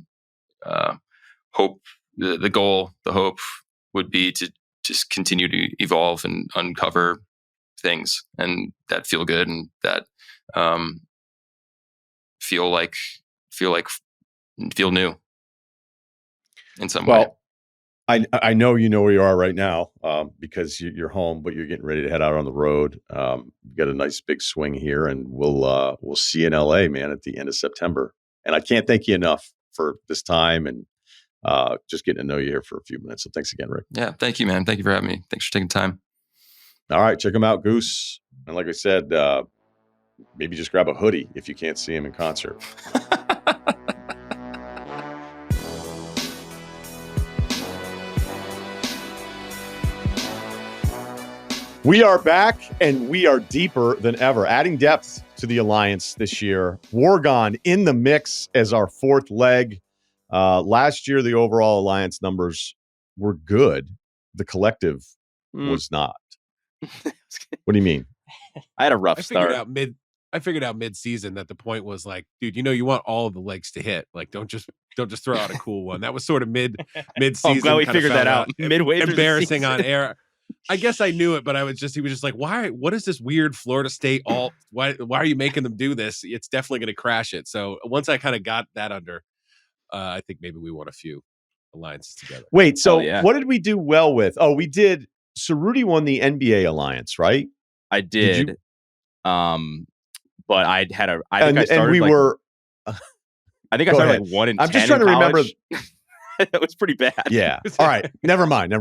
C: hope the goal, the hope would be to just continue to evolve and uncover things and that feel good and that feel new in some way.
A: I know you know where you are right now because you're home, but you're getting ready to head out on the road. You got a nice big swing here, and we'll see you in LA, man, at the end of September. And I can't thank you enough for this time and just getting to know you here for a few minutes. So thanks again, Rick.
C: Yeah, thank you, man. Thank you for having me. Thanks for taking time.
A: All right, check him out, Goose. And like I said, maybe just grab a hoodie if you can't see him in concert. We are back, and we are deeper than ever, adding depth to the alliance this year. Wargon in the mix as our fourth leg. Last year, the overall alliance numbers were good. The collective was not. What do you mean?
D: I had a rough start.
E: I figured out mid-season that the point was like, dude, you want all of the legs to hit. Like, don't just throw out a cool one. That was sort of mid-season.
D: I'm glad we figured that out midway.
E: Embarrassing on air. I guess I knew it, but he was just like, why? What is this weird Florida State alt? Why are you making them do this? It's definitely going to crash it. So once I kind of got that under, I think maybe we won a few alliances together.
A: Wait, so what did we do well with? Oh, we did. Ceruti won the NBA alliance, right?
D: I did. But I had a. I think I started.
A: And we were.
D: I think I started like 1 in 10.
A: I'm just trying to remember.
D: That was pretty bad.
A: Yeah. All right. Never mind.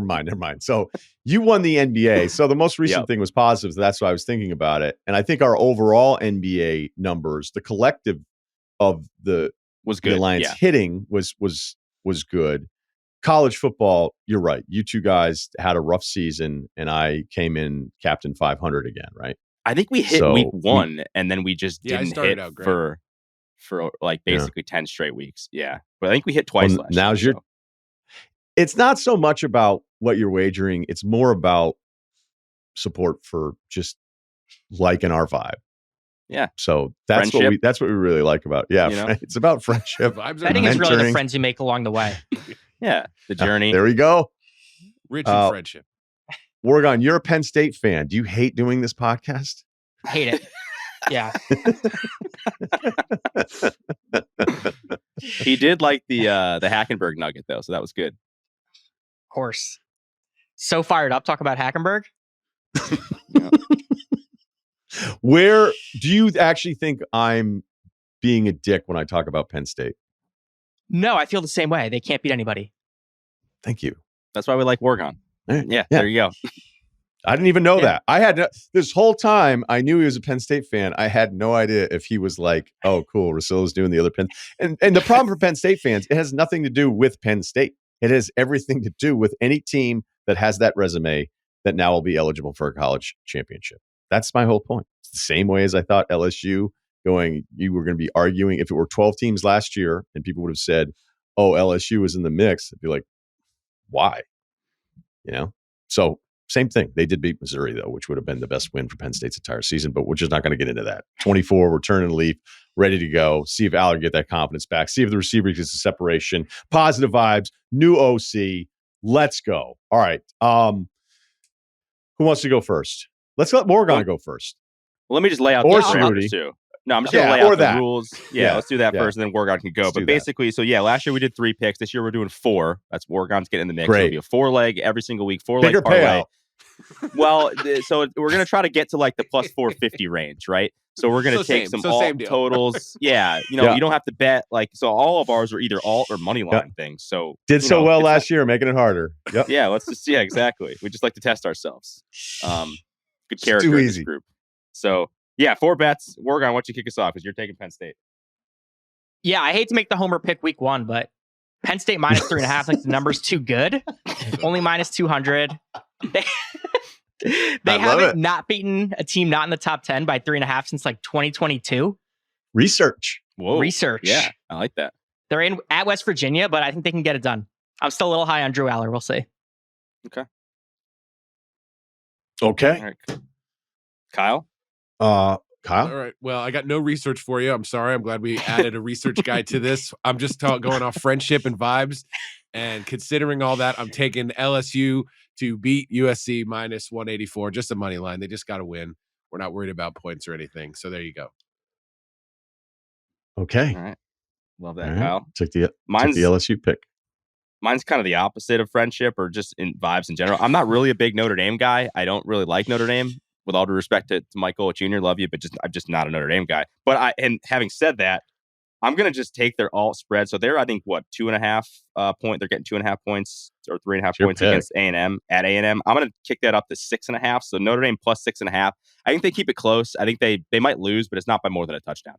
A: So you won the NBA. So the most recent thing was positive. So that's why I was thinking about it. And I think our overall NBA numbers, the collective of the alliance hitting was good. College football, you're right. You two guys had a rough season, and I came in captain 500 again, right?
D: I think we hit week 1, and then we just didn't hit for like basically 10 straight weeks. Yeah. But I think we hit twice last year.
A: It's not so much about what you're wagering. It's more about support for just liking our vibe.
D: Yeah.
A: So that's what we really like about. Yeah. It's about friendship.
F: I think it's really the friends you make along the way.
D: Yeah. The journey.
A: There we go.
E: Rich in friendship.
A: Wargon, you're a Penn State fan. Do you hate doing this podcast?
F: Hate it. Yeah.
D: He did like the Hackenberg nugget though, so that was good.
F: Of course. So fired up. Talk about Hackenberg.
A: Where do you actually think I'm being a dick when I talk about Penn State?
F: No, I feel the same way. They can't beat anybody.
A: Thank you.
D: That's why we like Wargon. Yeah, there you go.
A: I didn't even know that. I had this whole time. I knew he was a Penn State fan. I had no idea if he was like, "Oh, cool, Russillo's doing the other Penn." And the problem for Penn State fans, it has nothing to do with Penn State. It has everything to do with any team that has that resume that now will be eligible for a college championship. That's my whole point. It's the same way as I thought LSU you were going to be arguing if it were 12 teams last year and people would have said, "Oh, LSU was in the mix." I'd be like, "Why?" So. Same thing. They did beat Missouri, though, which would have been the best win for Penn State's entire season, but we're just not going to get into that. 24, we're turning the leaf, ready to go. See if Allard get that confidence back. See if the receiver gets the separation. Positive vibes. New OC. Let's go. All right. Who wants to go first? Let's let Morgan go first.
D: Well, let me just lay out
A: the
D: parameters too. No, I'm just going to lay out the rules. Yeah, let's do that first, and then Wargon can go. But basically, last year we did 3 picks. This year we're doing 4. That's Wargon's getting in the mix.
A: Great.
D: It'll be a 4-leg every single week. 4-leg
A: bigger
D: parlay.
A: Payout.
D: Well, so we're going to try to get to like the plus 450 range, right? So we're going to take some alt totals. Yeah. You don't have to bet. So all of ours are either alt or money line things. So
A: did so well last year, making it harder. Yep.
D: Yeah. Let's just, exactly. We just like to test ourselves. Good character
A: too
D: in
A: easy.
D: This group. So 4 bets. Morgan, why don't you kick us off because you're taking Penn State.
F: Yeah. I hate to make the homer pick week 1, but Penn State minus 3.5, the number's too good. Only minus 200. They haven't not beaten a team not in the top 10 by 3.5 since 2022.
A: Research.
D: Whoa.
F: Research.
D: Yeah, I like that.
F: They're at West Virginia, but I think they can get it done. I'm still a little high on Drew Aller. We'll see.
A: Okay.
D: All right. Kyle?
E: All right. Well, I got no research for you. I'm sorry. I'm glad we added a research guide to this. I'm just going off friendship and vibes. And considering all that, I'm taking LSU to beat USC minus 184. Just a money line. They just got to win. We're not worried about points or anything. So there you go.
A: Okay.
D: All right. Love that, Kyle.
A: Took the LSU pick.
D: Mine's kind of the opposite of friendship or just in vibes in general. I'm not really a big Notre Dame guy. I don't really like Notre Dame. With all due respect to Michael Jr., love you, but I'm just not a Notre Dame guy. But having said that, I'm going to just take their alt spread. So they're, I think, 2.5 point. They're getting 2.5 points or 3.5 points against A&M at A&M. I'm going to kick that up to 6.5. So Notre Dame plus 6.5. I think they keep it close. I think they might lose, but it's not by more than a touchdown.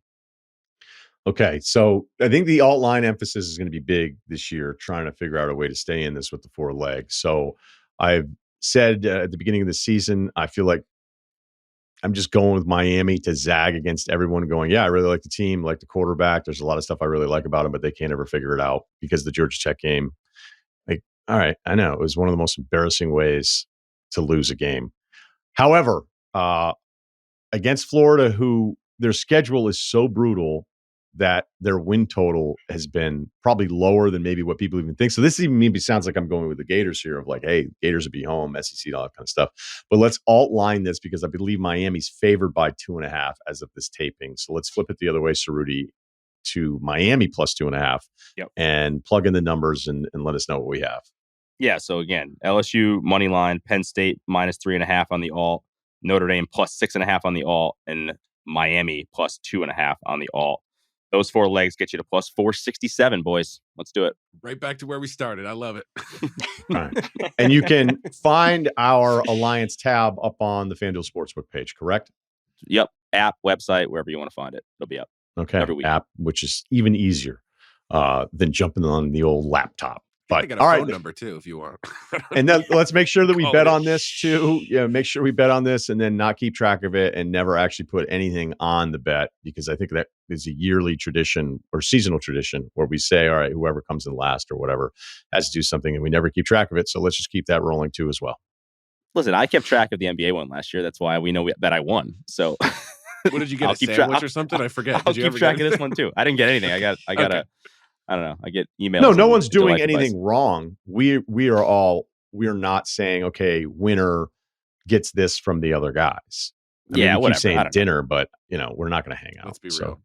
A: Okay. So I think the alt line emphasis is going to be big this year, trying to figure out a way to stay in this with the 4 legs. So I've said at the beginning of the season, I feel like I'm just going with Miami to zag against everyone going, I really like the team, like the quarterback. There's a lot of stuff I really like about him, but they can't ever figure it out because of the Georgia Tech game. All right, I know it was one of the most embarrassing ways to lose a game. However, against Florida, who their schedule is so brutal that their win total has been probably lower than maybe what people even think. So this even maybe sounds like I'm going with the Gators here of hey, Gators would be home, SEC, all that kind of stuff. But let's alt line this because I believe Miami's favored by 2.5 as of this taping. So let's flip it the other way, Ceruti, to Miami plus 2.5 and plug in the numbers and let us know what we have.
D: Yeah. So again, LSU money line, Penn State minus 3.5 on the alt, Notre Dame plus 6.5 on the alt, and Miami plus 2.5 on the alt. Those 4 legs get you to plus 467, boys. Let's do it.
E: Right back to where we started. I love it.
A: All right. And you can find our Alliance tab up on the FanDuel Sportsbook page, correct?
D: Yep. App, website, wherever you want to find it. It'll be up.
A: Okay. Every week. App, which is even easier than jumping on the old laptop.
E: But got a phone number too, if you want.
A: And then let's make sure that we bet on this too. Yeah, make sure we bet on this and then not keep track of it and never actually put anything on the bet because I think that is a yearly tradition or seasonal tradition where we say, all right, whoever comes in last or whatever has to do something and we never keep track of it. So let's just keep that rolling too as well.
D: Listen, I kept track of the NBA one last year. That's why we know that I won. So
E: what did you get? A sandwich or something? I forget.
D: I'll keep track of this one too. I didn't get anything. I got okay. I don't know. I get emails.
A: No one's doing anything wrong. We are not saying, okay, winner gets this from the other guys. I mean, we keep saying dinner, but we're not going to hang out.
E: Let's be real.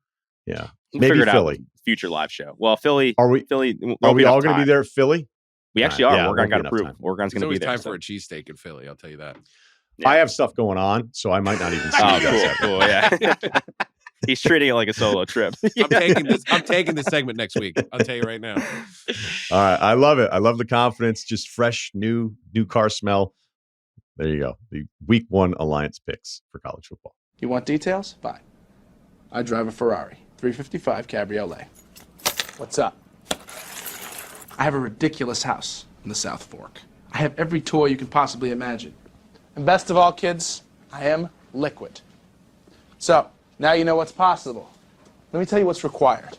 A: Yeah.
D: We'll maybe Philly. Future live show. Well, Philly. Are we all going to be there at Philly? We actually are. Yeah, Oregon got approved. Oregon's going to be there.
E: It's time for a cheesesteak in Philly. I'll tell you that.
A: Yeah. I have stuff going on, so I might not even see you guys.
D: Cool. Yeah. He's treating it like a solo trip.
E: I'm taking this segment next week. I'll tell you right now.
A: All right. I love it. I love the confidence. Just fresh, new car smell. There you go. The week 1 Alliance picks for college football.
G: You want details? Fine. I drive a Ferrari 355 Cabriolet. What's up? I have a ridiculous house in the South Fork. I have every toy you can possibly imagine. And best of all, kids, I am liquid. So, now you know what's possible. Let me tell you what's required.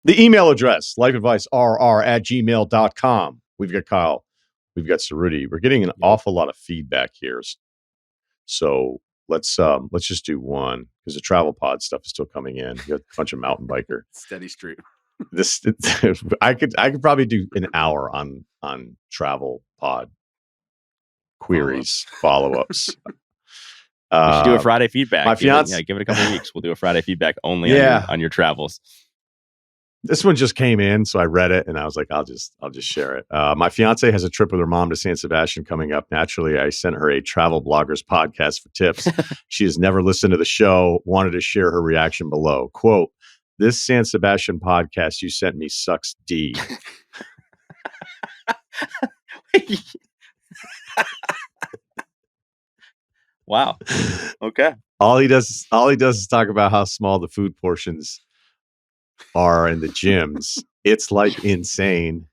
A: The email address, lifeadvicerr@gmail.com. We've got Kyle. We've got Ceruti. We're getting an awful lot of feedback here. So let's just do one because the travel pod stuff is still coming in. You got a bunch of mountain biker.
E: Steady stream.
A: I could probably do an hour on travel pod queries, follow-ups.
D: We should do a Friday feedback.
A: My fiance,
D: give it a couple of weeks. We'll do a Friday feedback only on your travels.
A: This one just came in, so I read it and I was like, I'll just share it. My fiance has a trip with her mom to San Sebastian coming up. Naturally, I sent her a travel bloggers podcast for tips. She has never listened to the show, wanted to share her reaction below. Quote, "This San Sebastian podcast you sent me sucks D."
D: Wow. Okay.
A: All he does is talk about how small the food portions are in the gyms. It's like insane.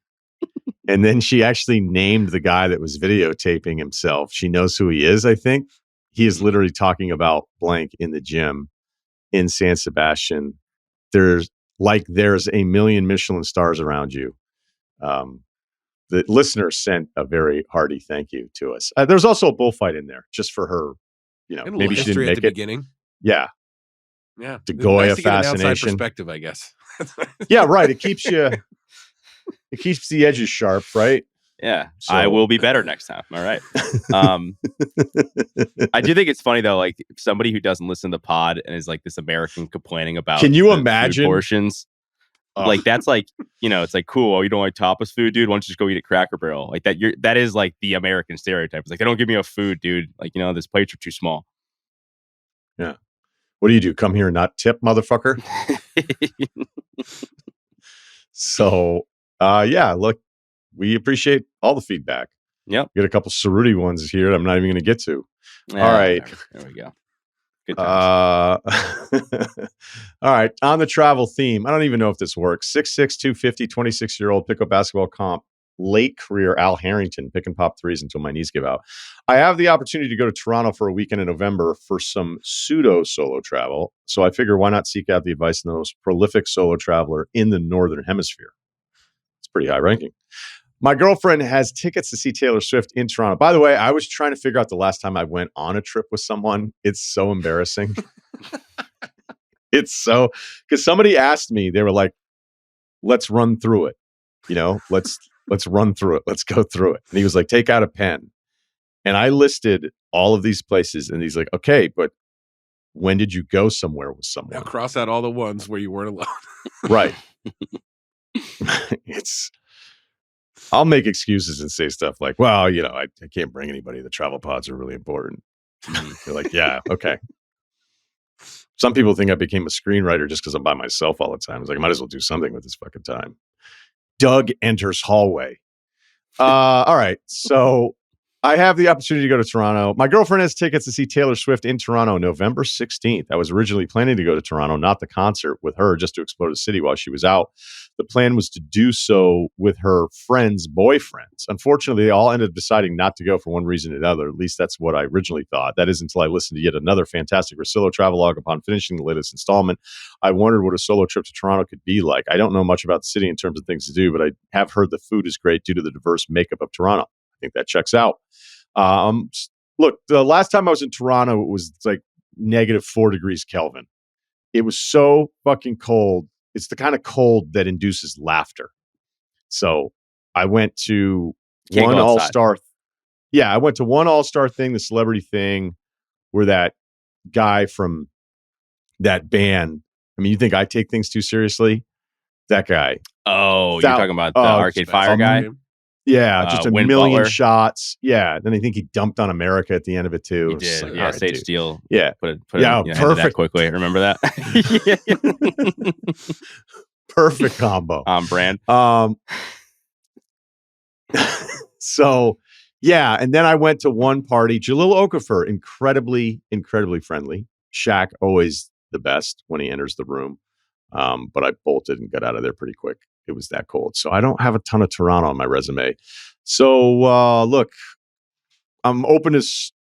A: And then she actually named the guy that was videotaping himself. She knows who he is, I think. He is literally talking about blank in the gym in San Sebastian. There's a million Michelin stars around you. The listener sent a very hearty thank you to us. There's also a bullfight in there just for her. Maybe she didn't make
E: at the
A: it.
E: beginning.
A: Yeah.
E: Yeah.
A: The Goya
E: nice to get an outside
A: fascination.
E: perspective, I guess.
A: Yeah, right. It keeps the edges sharp, right?
D: Yeah.
A: So-
D: I will be better next time. All right. I do think it's funny though, like somebody who doesn't listen to the pod and is like this American complaining about
A: Can you
D: the food
A: imagine?
D: portions? Like that's like, it's like, cool. Oh, you don't like tapas food, dude? Why don't you just go eat at Cracker Barrel? Like that is like the American stereotype. It's like, they don't give me a food, dude. Like, these plates are too small.
A: Yeah. What do you do? Come here and not tip, motherfucker? So, yeah, look, we appreciate all the feedback.
D: Yep.
A: We got a couple Ceruti ones here that I'm not even going to get to.
D: Yeah,
A: all right.
D: whatever. There we go. Good times.
A: All right. On the travel theme, I don't even know if this works. 6'6", 250, 26-year-old pickup basketball comp, late career Al Harrington, pick and pop threes until my knees give out. I have the opportunity to go to Toronto for a weekend in November for some pseudo solo travel. So I figure, why not seek out the advice of the most prolific solo traveler in the Northern Hemisphere? It's pretty high ranking. My girlfriend has tickets to see Taylor Swift in Toronto. By the way, I was trying to figure out the last time I went on a trip with someone. It's so embarrassing. Because somebody asked me, they were like, let's run through it. Let's run through it. Let's go through it. And he was like, take out a pen. And I listed all of these places. And he's like, okay, but when did you go somewhere with someone?
E: Now cross out all the ones where you weren't alone.
A: Right. I'll make excuses and say stuff like, well, I can't bring anybody. The travel pods are really important. They're like, yeah, okay. Some people think I became a screenwriter just because I'm by myself all the time. It's like, I might as well do something with this fucking time. Doug enters hallway. All right. So I have the opportunity to go to Toronto. My girlfriend has tickets to see Taylor Swift in Toronto November 16th. I was originally planning to go to Toronto, not the concert, with her, just to explore the city while she was out. The plan was to do so with her friends' boyfriends. Unfortunately, they all ended up deciding not to go for one reason or another. At least that's what I originally thought. That is until I listened to yet another fantastic Russillo travelogue. Upon finishing the latest installment, I wondered what a solo trip to Toronto could be like. I don't know much about the city in terms of things to do, but I have heard the food is great due to the diverse makeup of Toronto. I think that checks out. Look, the last time I was in Toronto, it was like -4 degrees Kelvin. It was so fucking cold. It's the kind of cold that induces laughter. So I went to one all-star. Yeah, I went to one all-star thing, the celebrity thing, where that guy from that band. I mean, you think I take things too seriously? That guy.
D: Oh, you're talking about the Arcade Fire guy?
A: Yeah, just a
D: Win
A: million
D: Butler.
A: shots. Yeah, then I think he dumped on America at the end of it too.
D: He
A: It's just
D: did.
A: like,
D: Yeah,
A: all right,
D: Sage
A: dude.
D: Steele.
A: Yeah.
D: Put
A: Yeah,
D: ended
A: perfect.
D: that quickly. Remember that?
A: Perfect combo.
D: On brand.
A: So yeah, and then I went to one party. Jalil Okafor, incredibly friendly. Shaq, always the best when he enters the room. But I bolted and got out of there pretty quick. It was that cold. So I don't have a ton of Toronto on my resume. So look, I'm open to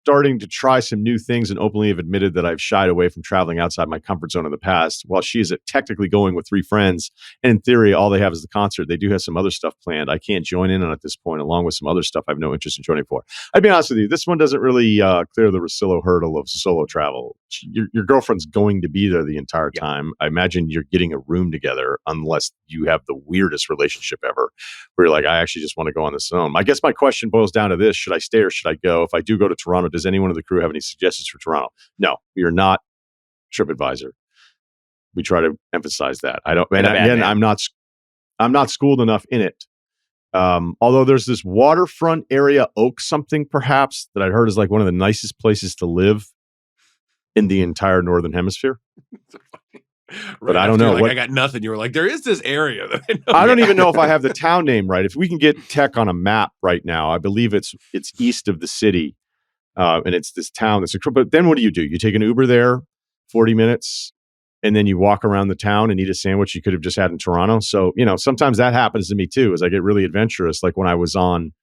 A: starting to try some new things and openly have admitted that I've shied away from traveling outside my comfort zone in the past. While she is technically going with 3 friends, and in theory, all they have is the concert, they do have some other stuff planned. I can't join in on at this point, along with some other stuff I have no interest in joining for. I'd be honest with you, this one doesn't really clear the Russillo hurdle of solo travel. Your girlfriend's going to be there the entire time. I imagine you're getting a room together, unless you have the weirdest relationship ever, where you're like, I actually just want to go on this own. I guess my question boils down to this: should I stay or should I go? If I do go to Toronto, does anyone in the crew have any suggestions for Toronto? No, we are not TripAdvisor. We try to emphasize that. I don't.
D: And
A: And
D: a bad
A: again,
D: man.
A: I'm not schooled enough in it. Although there's this waterfront area, Oak something perhaps, that I'd heard is like one of the nicest places to live in the entire Northern Hemisphere.
E: Right
A: I don't
E: after
A: know
E: you're
A: what-
E: I got nothing. You were like, there is this area that I know.
A: I don't even know if I have the town name right. If we can get tech on a map right now, I believe it's east of the city, and it's this town. But then what do? You take an Uber there, 40 minutes, and then you walk around the town and eat a sandwich you could have just had in Toronto. So sometimes that happens to me too, as I get really adventurous. Like when I was on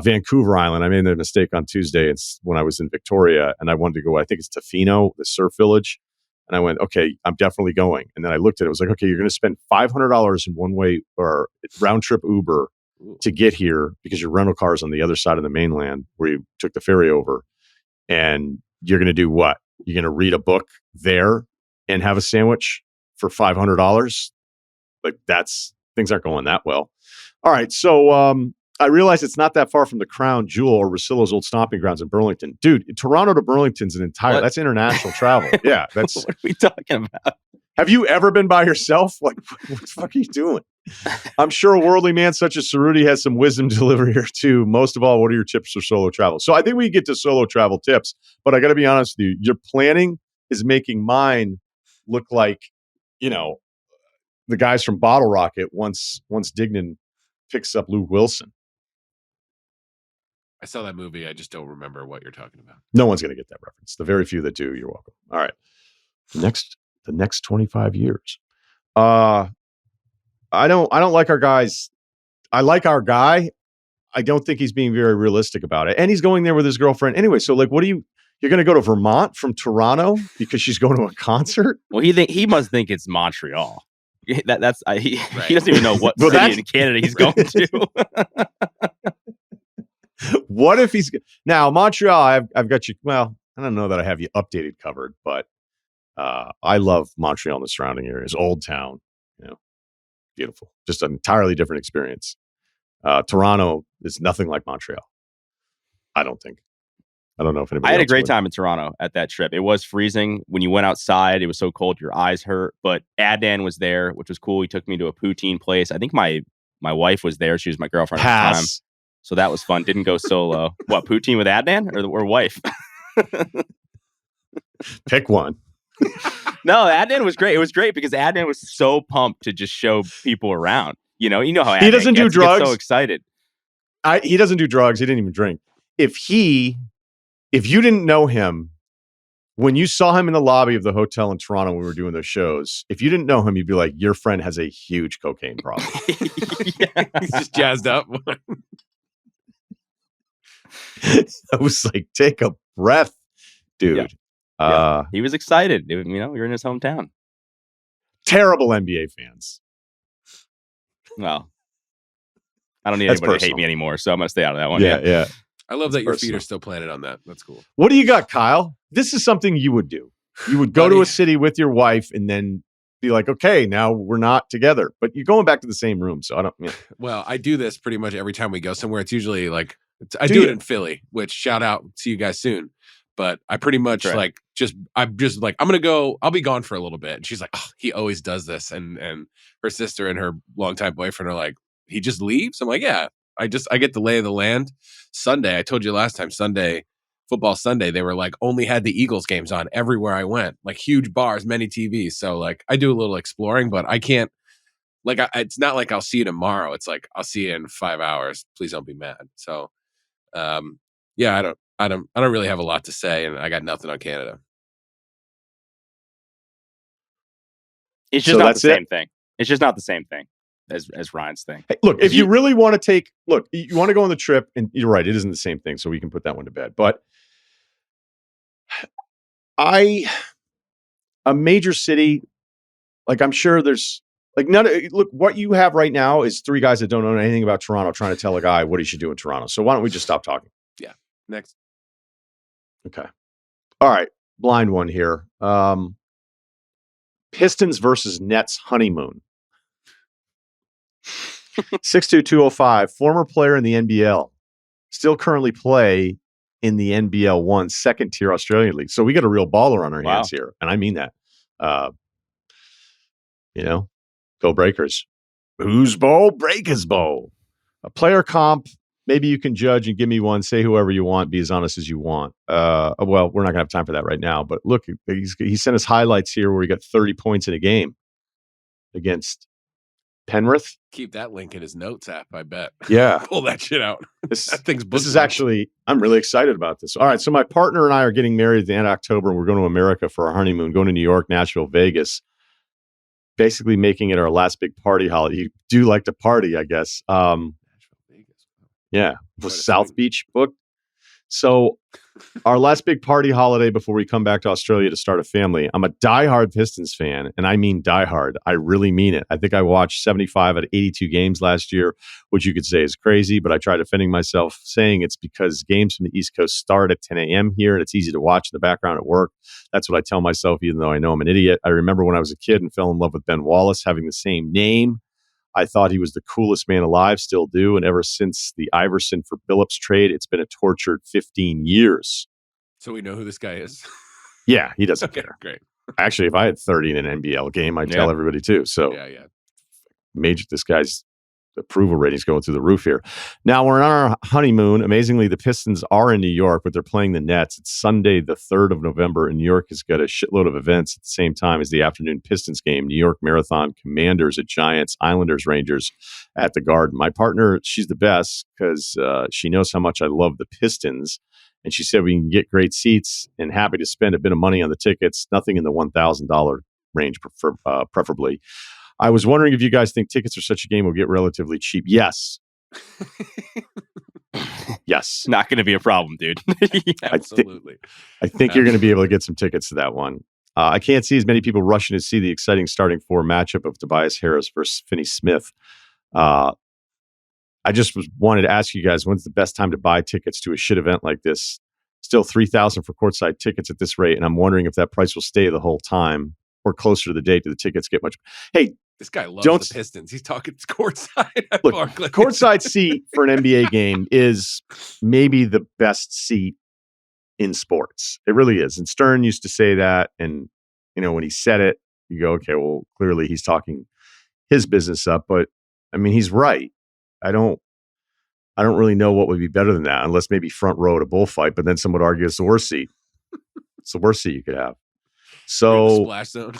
A: Vancouver Island, I made the mistake on Tuesday. It's when I was in Victoria, and I wanted to go. I think it's Tofino, the surf village. And I went, okay, I'm definitely going. And then I looked at it. It was like, okay, you're going to spend $500 in one way or round trip Uber to get here because your rental car is on the other side of the mainland where you took the ferry over. And you're going to do what? You're going to read a book there and have a sandwich for $500? Like things aren't going that well. All right. So I realize it's not that far from the Crown Jewel or Russillo's old stomping grounds in Burlington. Dude, Toronto to Burlington's that's international travel. Yeah.
D: What are we talking about?
A: Have you ever been by yourself? Like, what the fuck are you doing? I'm sure a worldly man such as Ceruti has some wisdom to deliver here too. Most of all, what are your tips for solo travel? So I think we get to solo travel tips, but I got to be honest with you. Your planning is making mine look like, the guys from Bottle Rocket once Dignan picks up Luke Wilson.
E: I saw that movie. I just don't remember what you're talking about.
A: No one's going to get that reference. The very few that do, you're welcome. All right. The next 25 years. I don't like our guys. I like our guy. I don't think he's being very realistic about it. And he's going there with his girlfriend anyway. So like, you're going to go to Vermont from Toronto because she's going to a concert?
D: Well, he must think it's Montreal. He doesn't even know what city in Canada he's going to.
A: What if he's now Montreal? I've got you. Well, I don't know that I have you updated covered, but I love Montreal and the surrounding areas. Old Town, beautiful. Just an entirely different experience. Toronto is nothing like Montreal. I don't think. I don't know if anybody.
D: I had a
A: else
D: great
A: would.
D: time in Toronto at that trip. It was freezing when you went outside. It was so cold your eyes hurt. But Adnan was there, which was cool. He took me to a poutine place. I think my wife was there. She was my girlfriend at the time. So that was fun. Didn't go solo. What, poutine with Adnan or wife?
A: Pick one.
D: No, Adnan was great. It was great because Adnan was so pumped to just show people around. You know how Adnan
A: He doesn't do
D: gets. He
A: drugs.
D: gets so excited.
A: He doesn't do drugs. He didn't even drink. If you didn't know him, when you saw him in the lobby of the hotel in Toronto when we were doing those shows, if you didn't know him, you'd be like, your friend has a huge cocaine problem.
E: He's just jazzed up.
A: I was like, take a breath, dude.
D: Yeah. He was excited. We were in his hometown.
A: Terrible NBA fans.
D: Well, I don't need
A: That's
D: anybody to
A: personal.
D: hate me anymore, so I'm going to stay out of that one.
A: Yeah.
E: I love that your feet
A: personal.
E: are still planted on that. That's cool.
A: What do you got, Kyle? This is something you would do. You would go to a city with your wife and then be like, okay, now we're not together, but you're going back to the same room. So I don't.
E: Well, I do this pretty much every time we go somewhere. It's usually like I do it in Philly, which shout out, see you guys soon. But I pretty much I'm gonna go. I'll be gone for a little bit. And she's like, oh, he always does this. And her sister and her longtime boyfriend are like, he just leaves. I'm like, yeah. I get the lay of the land. Sunday, I told you last time, football Sunday, they were like only had the Eagles games on everywhere I went, like huge bars, many TVs. So like I do a little exploring, but I can't. Like it's not like I'll see you tomorrow. It's like I'll see you in 5 hours. Please don't be mad. So, yeah, I don't really have a lot to say, and I got nothing on Canada.
D: It's just not the same thing. It's just not the same thing as Ryan's thing.
A: Hey, look, if you really want to you want to go on the trip, and you're right, it isn't the same thing, so we can put that one to bed. But a major city, like I'm sure there's like look, what you have right now is three guys that don't know anything about Toronto trying to tell a guy what he should do in Toronto. So why don't we just stop talking?
E: Yeah. Next.
A: Okay. All right. Blind one here. Pistons versus Nets honeymoon. 62205, former player in the NBL, still currently play in the NBL 1 second tier Australian league. So we got a real baller on our hands here, and I mean that. Go Breakers. Whose bowl? Breakers bowl. A player comp. Maybe you can judge and give me one. Say whoever you want. Be as honest as you want. Well, we're not going to have time for that right now. But look, he sent us highlights here where he got 30 points in a game against Penrith.
E: Keep that link in his notes app, I bet.
A: Yeah.
E: Pull that shit out.
A: This
E: thing's
A: is actually, I'm really excited about this. All right. So my partner and I are getting married at the end of October, and we're going to America for our honeymoon, going to New York, Nashville, Vegas, basically making it our last big party holiday. You do like to party, I guess. Yeah. Was South Beach booked? So our last big party holiday before we come back to Australia to start a family. I'm a diehard Pistons fan, and I mean diehard. I really mean it. I think I watched 75 out of 82 games last year, which you could say is crazy, but I try defending myself, saying it's because games from the East Coast start at 10 a.m. here, and it's easy to watch in the background at work. That's what I tell myself, even though I know I'm an idiot. I remember when I was a kid and fell in love with Ben Wallace, having the same name. I thought he was the coolest man alive, still do. And ever since the Iverson for Billups trade, it's been a tortured 15 years.
E: So we know who this guy is.
A: Yeah, he doesn't
E: Okay,
A: care.
E: great.
A: Actually, if I had 30 in an NBL game, I'd tell everybody too. So this guy's approval rating's going through the roof here. Now we're on our honeymoon. Amazingly, the Pistons are in New York, but they're playing the Nets. It's Sunday, the 3rd of November, and New York has got a shitload of events at the same time as the afternoon Pistons game. New York Marathon, Commanders at Giants, Islanders, Rangers at the Garden. My partner, she's the best because she knows how much I love the Pistons. And she said we can get great seats and happy to spend a bit of money on the tickets, nothing in the $1,000 range, preferably. I was wondering if you guys think tickets for such a game will get relatively cheap. Yes. Yes.
D: Not going to be a problem, dude.
E: Absolutely.
A: I think you're going to be able to get some tickets to that one. I can't see as many people rushing to see the exciting starting four matchup of Tobias Harris versus Finney Smith. I just wanted to ask you guys, when's the best time to buy tickets to a shit event like this? Still $3,000 for courtside tickets at this rate, and I'm wondering if that price will stay the whole time or closer to the date. Do the tickets get much? Hey,
E: this guy loves the Pistons. He's talking courtside at
A: look,
E: Barclays.
A: Courtside seat for an NBA game is maybe the best seat in sports. It really is. And Stern used to say that, and when he said it, you go, okay, well, clearly he's talking his business up, but I mean, he's right. I don't really know what would be better than that, unless maybe front row at a bullfight, but then some would argue it's the worst seat. It's the worst seat you could have. So
E: splash zone.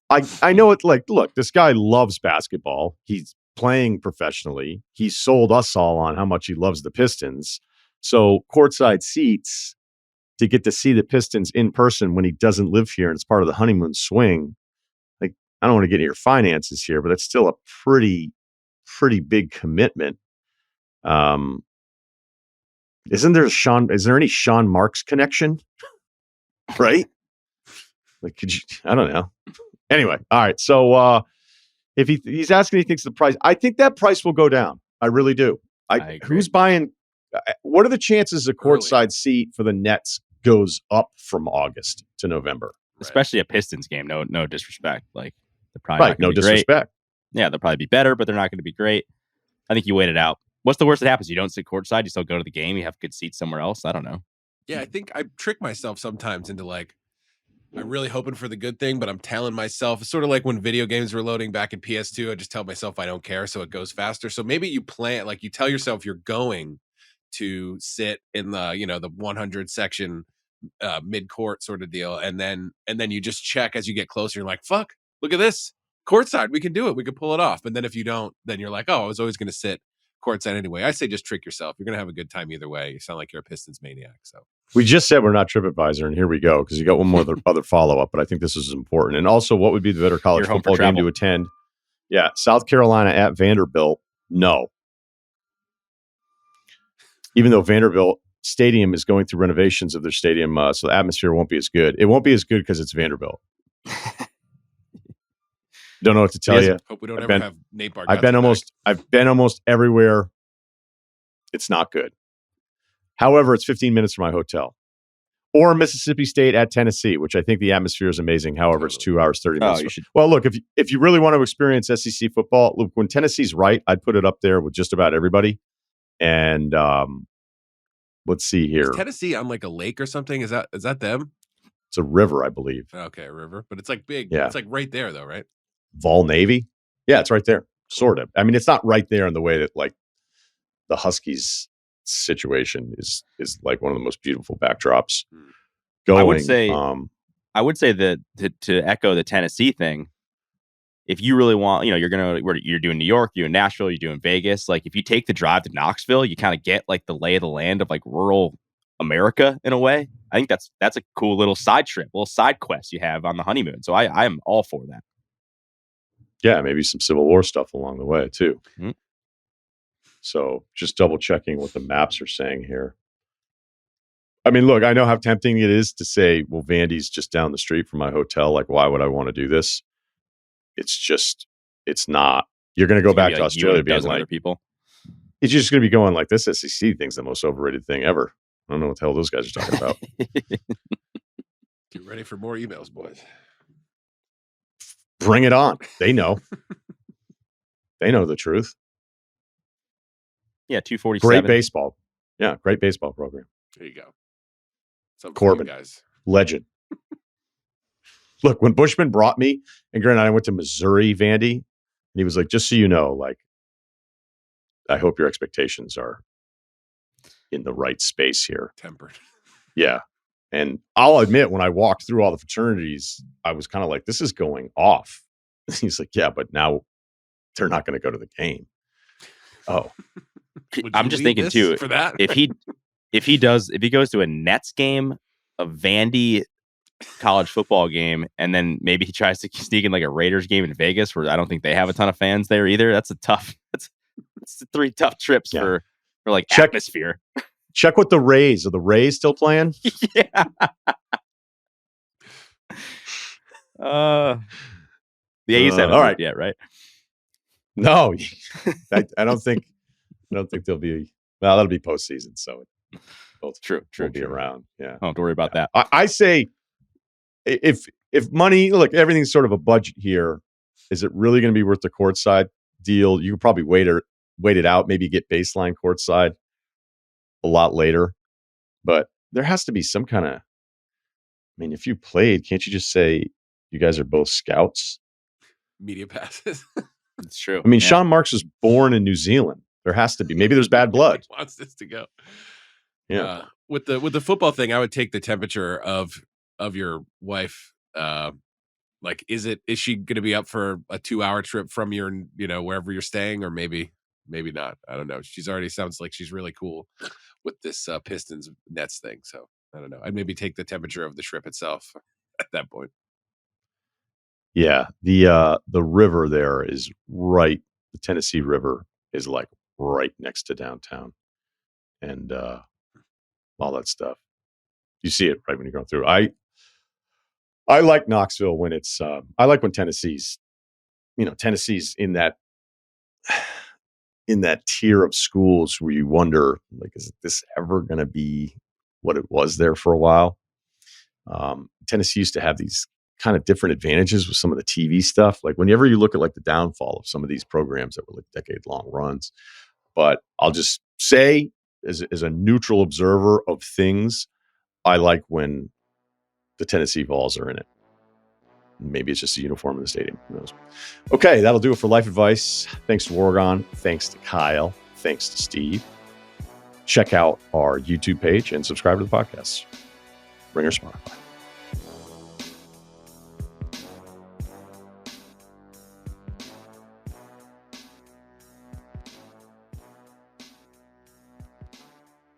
A: I know it. Like, look, this guy loves basketball. He's playing professionally. He sold us all on how much he loves the Pistons. So courtside seats to get to see the Pistons in person when he doesn't live here and it's part of the honeymoon swing. Like, I don't want to get into your finances here, but that's still a pretty big commitment. Is there any Sean Marks connection? Right? Like, I don't know. Anyway, all right. So if he's asking, he thinks the price. I think that price will go down. I really do. I agree. Who's buying? What are the chances a courtside seat for the Nets goes up from August to November?
D: Especially a Pistons game. No disrespect. Like, they're probably not
A: no disrespect.
D: Great. Yeah, they'll probably be better, but they're not going to be great. I think you wait it out. What's the worst that happens? You don't sit courtside. You still go to the game. You have good seats somewhere else. I don't know.
E: Yeah, I think I trick myself sometimes into like, I'm really hoping for the good thing, but I'm telling myself, it's sort of like when video games were loading back in PS2. I just tell myself I don't care, so it goes faster. So maybe you plan, like you tell yourself you're going to sit in the, the 100 section mid court sort of deal, and then you just check as you get closer. You're like, fuck, look at this courtside. We can do it. We can pull it off. And then if you don't, then you're like, oh, I was always going to sit courtside anyway. I say just trick yourself. You're going to have a good time either way. You sound like you're a Pistons maniac. So
A: we just said we're not TripAdvisor, and here we go, because you got one more other follow-up, but I think this is important. And also, what would be the better college football game to attend? Yeah, South Carolina at Vanderbilt. No. Even though Vanderbilt Stadium is going through renovations of their stadium, so the atmosphere won't be as good. It won't be as good because it's Vanderbilt. Don't know what to tell you.
E: Hope we don't ever have Nate Bargatze.
A: I've been almost everywhere. It's not good. However, it's 15 minutes from my hotel. Or Mississippi State at Tennessee, which I think the atmosphere is amazing. However, it's 2 hours, 30 minutes. Well, look, if you really want to experience SEC football, look, when Tennessee's right, I'd put it up there with just about everybody. And let's see here.
E: Is Tennessee on like a lake or something? Is that them?
A: It's a river, I believe.
E: Okay, a river. But it's like big.
A: Yeah.
E: It's like right there though, right?
A: Vol Navy. Yeah, it's right there. Sort of. I mean, it's not right there in the way that like the Huskies situation is like one of the most beautiful backdrops going.
D: I would say that to echo the Tennessee thing, if you really want, you're doing New York, you're doing Nashville, you're doing Vegas. Like if you take the drive to Knoxville, you kind of get like the lay of the land of like rural America in a way. I think that's a cool little side trip, little side quest you have on the honeymoon. So I am all for that.
A: Yeah, maybe some Civil War stuff along the way too.
D: Mm-hmm.
A: So just double checking what the maps are saying here. I mean, look, I know how tempting it is to say, well, Vandy's just down the street from my hotel. Like, why would I want to do this? It's not. You're going to go back to Australia being like,
D: people.
A: It's just going to be going like, this SEC thing's the most overrated thing ever. I don't know what the hell those guys are talking about.
E: Get ready for more emails, boys.
A: Bring it on. They know. They know the truth.
D: Yeah, 247.
A: Great baseball. Yeah, great baseball program.
E: There you go. Something
A: Corbin,
E: guys.
A: Legend. Look, when Bushman brought me, and Grant and I went to Missouri, Vandy, and he was like, just so you know, like, I hope your expectations are in the right space here.
E: Tempered.
A: Yeah. And I'll admit, when I walked through all the fraternities, I was kind of like, this is going off. He's like, yeah, but now they're not going to go to the game. Oh.
D: I'm just thinking too,
E: for that?
D: if he goes to a Nets game, a Vandy college football game, and then maybe he tries to sneak in like a Raiders game in Vegas, where I don't think they have a ton of fans there either. That's three tough trips for like atmosphere.
A: Check with the Rays. Are the Rays still playing?
D: Yeah. The A's haven't
A: all right.
D: yet, right?
A: No, I don't think they'll be. Well, that'll be postseason, so both
D: true.
A: will be around. Yeah,
D: don't worry about that.
A: I say, if money, look, everything's sort of a budget here. Is it really going to be worth the courtside deal? You could probably wait it out, maybe get baseline courtside a lot later, but there has to be some kind of. I mean, if you played, can't you just say you guys are both scouts?
E: Media passes.
D: It's true.
A: I mean, Sean Marks was born in New Zealand. There has to be. Maybe there's bad blood.
E: He wants this to go.
A: Yeah.
E: With the football thing, I would take the temperature of your wife. Like, is she going to be up for a 2-hour trip from your, wherever you're staying, or maybe not? I don't know. She's already sounds like she's really cool with this Pistons-Nets thing. So I don't know. I'd maybe take the temperature of the trip itself at that point.
A: Yeah, the river there is right. The Tennessee River is like right next to downtown, and all that stuff. You see it right when you're going through. I like Knoxville when it's. I like when Tennessee's in that tier of schools where you wonder, like, is this ever going to be what it was there for a while? Tennessee used to have these kind of different advantages with some of the TV stuff. Like whenever you look at like the downfall of some of these programs that were like decade-long runs. But I'll just say, as a neutral observer of things, I like when the Tennessee Vols are in it. Maybe it's just a uniform in the stadium. Who knows? Okay, that'll do it for Life Advice. Thanks to Oregon. Thanks to Kyle. Thanks to Steve. Check out our YouTube page and subscribe to the podcast. Bring your Spotify.